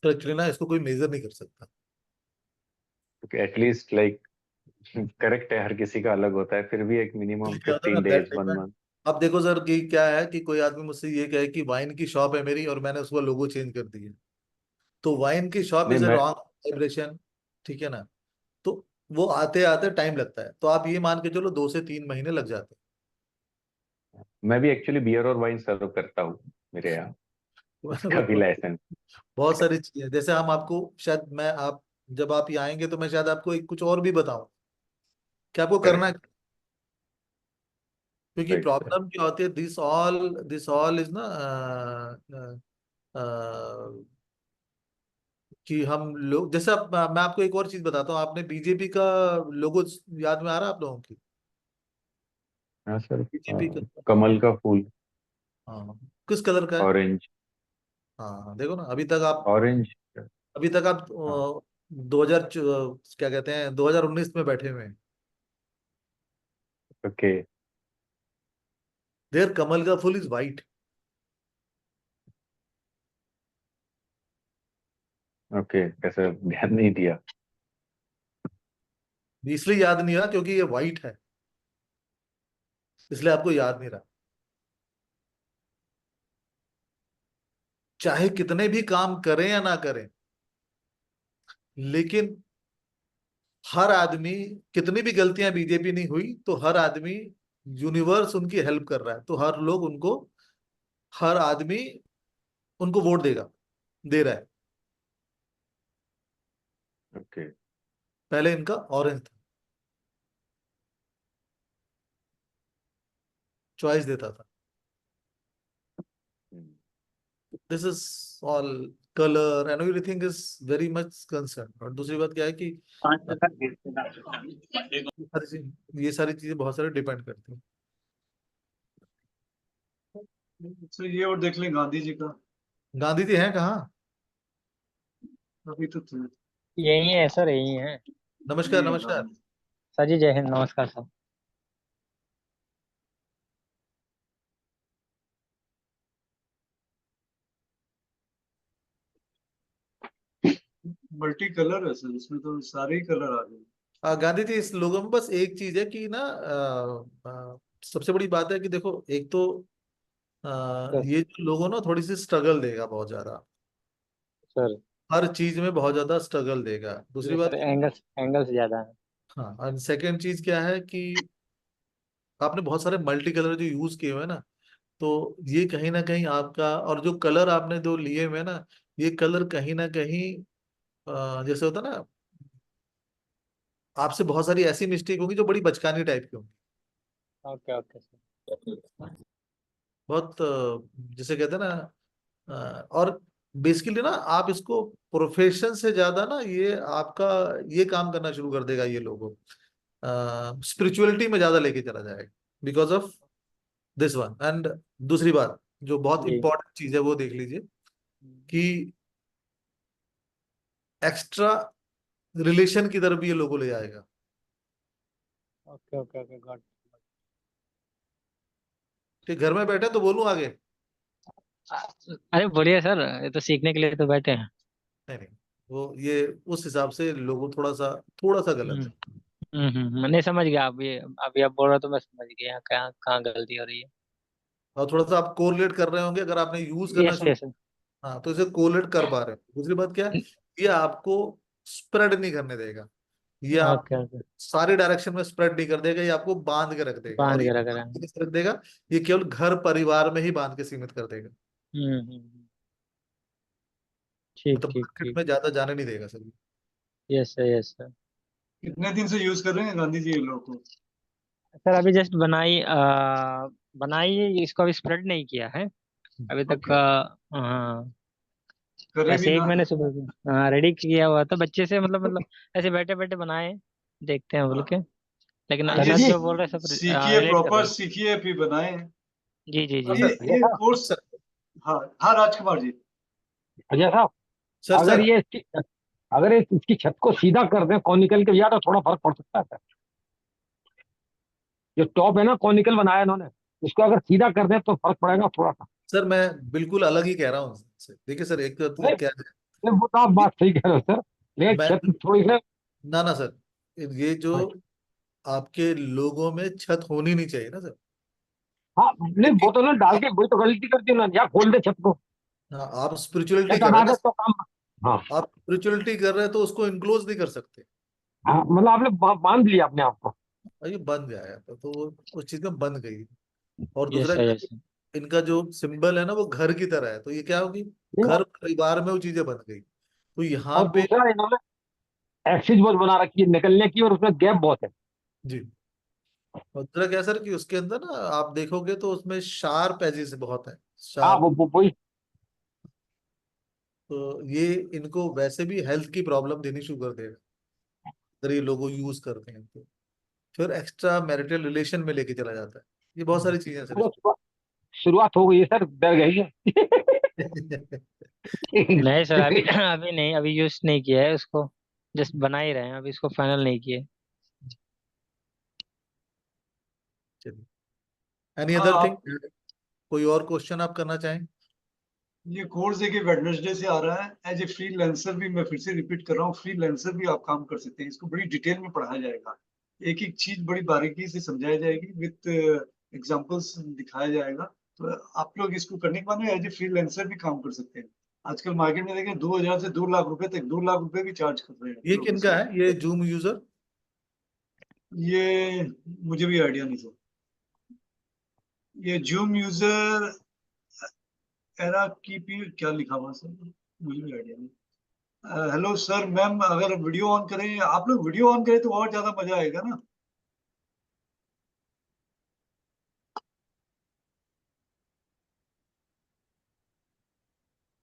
S1: तो एक्चुअली ना इसको कोई मेजर नहीं कर सकता।
S4: एटलीस्ट लाइक करेक्ट है, हर किसी का अलग होता है, फिर भी एक मिनिमम
S1: क्या होता है ना,
S4: 15 days,
S1: दैट
S4: 1 month।
S1: अब देखो सर कि क्या है, कि कोई आदमी मुझसे ये कहे कि वाइन की शॉप है मेरी और मैंने उसका लोगो चेंज कर दिया, तो वाइन की शॉप
S4: नहीं
S1: इज ए
S4: मैं
S1: रॉन्ग वाइब्रेशन, ठीक है ना। तो वो आते आते टाइम लगता है, तो आप ये मान के चलो 2 से 3 महीने लग जाते
S4: मैं भी एक्चुअली बियर और वाइन सर्व करता हूँ मेरे यहाँ, उसका भी
S1: हैं।
S4: लाइसेंस।
S1: बहुत सारी चीजें, जैसे हम आपको शायद, मैं आप जब आप यहाँ आएंगे तो मैं शायद आपको एक कुछ और भी बताऊं कि आपको करना है।
S4: करेक्ट।
S1: क्योंकि
S4: राइट सर।
S1: प्रॉब्लम क्या होती है, दिस ऑल इज ना, अ, कि हम लोग जैसे मैं आपको एक और चीज बताता हूँ, आपने बीजेपी का लोगो याद में आ रहा है आप लोगों की?
S4: हाँ सर।
S1: बीजेपी का,
S4: कमल का फूल।
S1: हाँ, किस कलर का है?
S4: ऑरेंज।
S1: हाँ देखो ना,
S4: ऑरेंज।
S1: अभी तक आप
S4: हाँ
S1: 2000 क्या कहते हैं 2019 में बैठे हुए हैं।
S4: ओके
S1: देयर कमल का फूल इज वाइट।
S4: ओके। कैसे ध्यान नहीं दिया।
S1: इसलिए याद नहीं रहा क्योंकि ये वाइट है, इसलिए आपको याद नहीं रहा। चाहे कितने भी काम करें या ना करें, लेकिन हर आदमी, कितनी भी गलतियां बीजेपी नहीं हुई तो हर आदमी, यूनिवर्स उनकी हेल्प कर रहा है, तो हर लोग उनको, हर आदमी उनको वोट देगा, दे रहा है।
S4: ओके।
S1: पहले इनका ऑरेंज था, चॉइस देता था। This is all, colour and everything is very much concern. और दूसरी बात क्या है कि ये सारी चीजें बहुत सारे डिपेंड करती हैं।
S5: तो ये और देख लें गांधी जी का।
S1: गांधी जी हैं कहाँ?
S5: अभी तो थे।
S10: यही है सर, यही है।
S1: नमस्कार
S5: ये
S1: नमस्कार।
S5: गांधी।
S10: सर जी जय हिंद, नमस्कार सर।
S5: मल्टी कलर है सर, इसमें तो सारे ही कलर आ गए।
S1: गांधी जी, इस लोगों में बस एक चीज है कि ना सबसे बड़ी बात है कि देखो, एक तो
S10: सर
S1: ये जो लोगों ना थोड़ी सी स्ट्रगल देगा बहुत ज्यादा,
S10: सर
S1: हर चीज में बहुत ज्यादा स्ट्रगल देगा। दूसरी
S10: ये
S1: बात,
S10: सर एंगल्स ज्यादा है।
S1: हाँ, और सेकंड चीज क्या है कि आपने बहुत सारे मल्टी कलर जो यूज किए हुए हैं ना, तो ये कहीं ना कहीं आपका, और जो कलर आपने जो लिए हुए हैं ना, ये कलर कहीं ना कहीं जैसे होता है ना, आपसे बहुत सारी ऐसी मिस्टेक होगी जो बड़ी बचकानी टाइप की होंगी।
S10: Okay okay sir.
S1: बहुत जिसे कहते हैं ना, और बेसिकली ना आप इसको प्रोफेशन से ज्यादा ना, ये आपका ये काम करना शुरू कर देगा, ये लोगों स्पिरिचुअलिटी में ज्यादा लेके चला जाएगा, because of this one. And दूसरी बात जो बहुत
S10: जी।
S1: इंपॉर्टेंट चीज है वो देख लीजिए कि एक्स्ट्रा रिलेशन की तरफ भी ये लोगों ले जाएगा।
S10: Okay okay okay got.
S1: ठीक, घर में बैठे तो बोलूं आगे?
S11: अरे बोलिए सर, ये तो सीखने के लिए तो बैठे हैं।
S1: नहीं नहीं, वो ये उस हिसाब से लोगों थोड़ा सा गलत
S11: हम्म
S1: है।
S11: नहीं समझ गया। अभी आप बोल रहे हो तो मैं समझ गया कहाँ कहाँ गलती हो रही है।
S1: और थोड़ा सा आप कोरिलेट कर रहे होंगे, अगर आपने यूज करना
S11: यस
S1: शुरू,
S11: यस।
S1: हाँ, तो इसे कोरिलेट कर पा रहे हो। दूसरी बात क्या है, ये आपको स्प्रेड नहीं करने देगा, ये
S11: ओके
S1: आपको
S11: ओके।
S1: सारे डायरेक्शन में स्प्रेड नहीं कर देगा, ये आपको बांध के रख देगा।
S11: बांध
S1: और ये
S11: के रख रहे
S1: बांध
S11: हैं।
S1: के कैसे रख देगा, ये केवल घर परिवार में ही बांध के सीमित कर देगा,
S11: हम्म। ठीक
S1: मतलब
S11: ठीक
S1: मार्केट
S11: ठीक।
S1: में ज्यादा जाने नहीं देगा sir.
S11: Yes sir yes sir.
S5: कितने दिन से यूज कर रहे हैं गांधी जी ये लोग को?
S11: सर अभी जस्ट बनाई है, इसको अभी स्प्रेड नहीं किया है अभी तक।
S5: ओके,
S11: हाँ,
S5: करे भी
S11: ऐसे एक
S5: ना।
S11: मैंने सुबह हाँ रेडी किया हुआ था बच्चे से, मतलब ऐसे बैठे बैठे बनाए, देखते हैं बोल
S5: हाँ,
S11: के। लेकिन
S5: ये
S11: सर जो बोल रहे हैं सब
S5: सीखिए,
S11: रिलेट कर
S5: प्रॉपर
S11: रहे हैं।
S5: सीखिए फिर बनाए।
S11: जी जी
S1: हाँ
S11: जी।
S5: ये
S1: सर,
S5: ये
S10: अजय
S5: कोर्स।
S1: सर,
S5: हाँ हाँ, राजकुमार जी।
S10: साहब,
S1: सर,
S10: अगर
S1: सर,
S10: ये अगर इसकी छत को सीधा कर दें कॉनिकल के, या तो थोड़ा फर्क पड़ सकता है सर। जो टॉप है ना कॉनिकल बनाया इन्होंने, इसको अगर सीधा कर दें तो फर्क पड़ेगा थोड़ा सा।
S1: सर, मैं बिल्कुल अलग ही कह रहा हूँ सर। देखिए सर, एक तो
S10: नहीं
S1: क्या है,
S10: नहीं, वो तो आप बात सही कह रहे हो सर, लेकिन
S1: मैं,
S10: छत थोड़ी सी।
S1: ना ना सर, ये जो आपके लोगों में छत होनी नहीं चाहिए ना सर।
S10: हाँ नहीं, वो तो ना डाल के वही तो गलती करती है ना, या खोल दे छत को,
S1: हाँ, आप स्पिरिचुअलिटी
S10: छत
S1: कर रहे
S10: हटा
S1: हैं ना
S10: दे
S1: सर,
S10: तो काम। हाँ
S1: आप स्पिरिचुअलिटी कर रहे हैं तो उसको इनक्लोज नहीं कर सकते।
S10: हाँ, मतलब आपने बांध लिया अपने आप को।
S1: और ये बन जाएगा तो वो उस चीज में बन गई। और दूसरा
S11: यस सर
S1: क्या
S11: यस।
S1: है, इनका जो सिंबल है ना वो घर की तरह है, तो ये क्या होगी, घर परिवार में वो चीजें बन गई, तो यहाँ
S10: और
S1: पे।
S10: दूसरा इन्होंने एक्सिस बहुत बना रखी है निकलने की, और उसमें गैप बहुत है।
S1: जी। और दूसरा क्या है सर कि उसके अंदर ना आप देखोगे तो उसमें शार्प एजेस बहुत है,
S10: हाँ
S1: शार्प।
S10: वही।
S1: तो ये इनको वैसे भी हेल्थ की प्रॉब्लम देनी शुरू कर देगा अगर ये लोगो यूज करते हैं तो। फिर एक्स्ट्रा मैरिटल रिलेशन में लेके चला जाता है। ये बहुत सारी चीजें हैं सर
S10: चलो, शुरुआत हो गई है सर, डर गई है।
S11: नहीं सर अभी अभी नहीं, अभी यूज नहीं किया है उसको, जस्ट बना ही रहे हैं, अभी इसको फाइनल नहीं किए।
S1: चलिए, एनी
S5: हाँ
S1: अदर थिंग,
S5: आप,
S1: कोई और क्वेश्चन आप करना चाहें?
S5: ये कोर्स देखिए वेडनेसडे से आ रहा है। एज ए फ्रीलांसर भी, मैं फिर से रिपीट कर रहा हूँ, फ्रीलांसर भी आप काम कर सकते हैं। इसको बड़ी डिटेल में पढ़ाया जाएगा, एक एक चीज बड़ी बारीकी से समझाई जाएगी, विथ एग्जांपल्स दिखाया जाएगा। तो आप लोग इसको करने के बाद में एज ए फ्रीलांसर भी काम कर सकते हैं। आजकल मार्केट में देखें 2,000 से 2 लाख रुपए तक, 2 लाख रुपए भी चार्ज कर रहे हैं
S1: ये
S5: लोग
S1: किनका
S5: इसमें।
S1: है, ये जूम यूजर?
S5: ये मुझे भी आइडिया नहीं सर। ये जूम यूजर एरा की पी क्या लिखा हुआ है सर, मुझे भी आइडिया नहीं। हेलो सर, मैम अगर वीडियो ऑन करें, आप लोग वीडियो ऑन करें तो और ज्यादा मजा आएगा ना।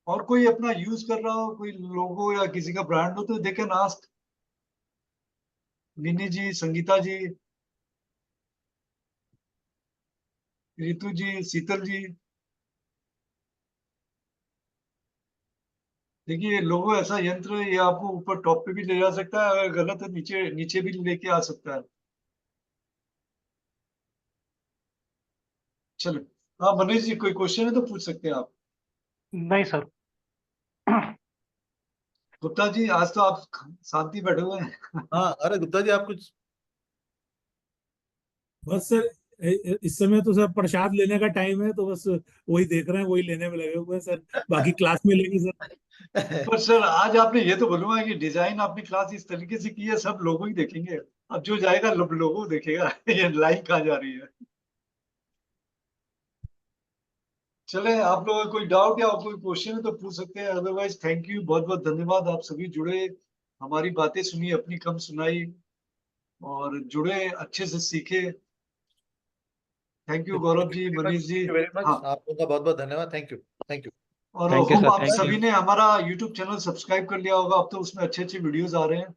S5: और कोई अपना यूज कर रहा हो, कोई लोगो या किसी का ब्रांड हो तो देखे ना। मिनी जी, संगीता जी, रितु जी, शीतल जी। देखिए ये लोगो ऐसा यंत्र है, ये आपको ऊपर टॉप पे भी ले जा सकता है, अगर गलत है नीचे नीचे भी लेके आ सकता है। चलो, हाँ मनीष जी, कोई क्वेश्चन है तो पूछ सकते हैं आप।
S6: नहीं सर।
S5: गुप्ता जी आज तो आप शांति बैठे हुए हैं।
S1: हाँ, अरे गुप्ता जी आप कुछ।
S12: बस सर इस समय तो सर प्रसाद लेने का टाइम है, तो बस वही देख रहे हैं, वही लेने में लगे हुए हैं सर। बाकी क्लास में लेंगे सर।
S5: पर सर आज आपने ये तो बोलूंगा कि डिजाइन आपने क्लास इस तरीके से की है, सब लोगों ही देखेंगे। अब जो जाएगा लोगों देखेगा ये लाइन कहाँ जा रही है। चले, आप लोगों का कोई डाउट या कोई क्वेश्चन है तो पूछ सकते हैं, अदरवाइज थैंक यू, बहुत बहुत धन्यवाद। आप सभी जुड़े, हमारी बातें सुनी, अपनी कम सुनाई, और जुड़े, अच्छे से सीखे। Thank you Gaurav ji, Manish ji.
S1: Very much,
S5: हाँ,
S1: आप लोगों का बहुत बहुत धन्यवाद। Thank you. Thank you.
S5: और
S11: थैंक यू
S5: होप
S11: सर,
S5: आप
S11: थैंक
S5: सभी
S11: यू।
S5: ने हमारा यूट्यूब चैनल सब्सक्राइब कर लिया होगा। अब तो उसमें अच्छे अच्छे वीडियोस आ रहे हैं,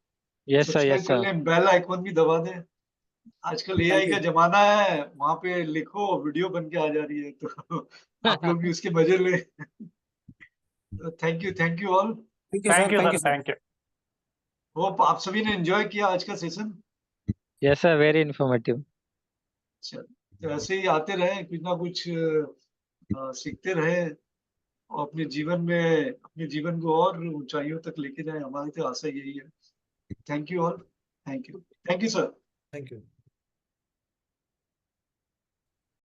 S11: यस सर,
S5: सब्सक्राइब
S11: यस
S5: कर
S11: सर।
S5: लें, बेल आइकॉन भी दबा दें। आजकल
S1: थैंक
S5: एआई
S1: यू।
S5: का जमाना है, वहां पे लिखो वीडियो बन के आ जा रही है, तो आप लोग भी उसके मजे लें। Thank you all.
S6: Thank you sir, thank you.
S5: Hope आप सभी ने एंजॉय किया आज का session.
S11: Yes sir, very informative.
S5: तो ऐसे ही आते रहे, कुछ ना कुछ सीखते रहे, और अपने जीवन को और ऊंचाइयों तक लेके जाए, हमारी तो आशा यही है। Thank you all. Thank you sir.
S1: Thank you.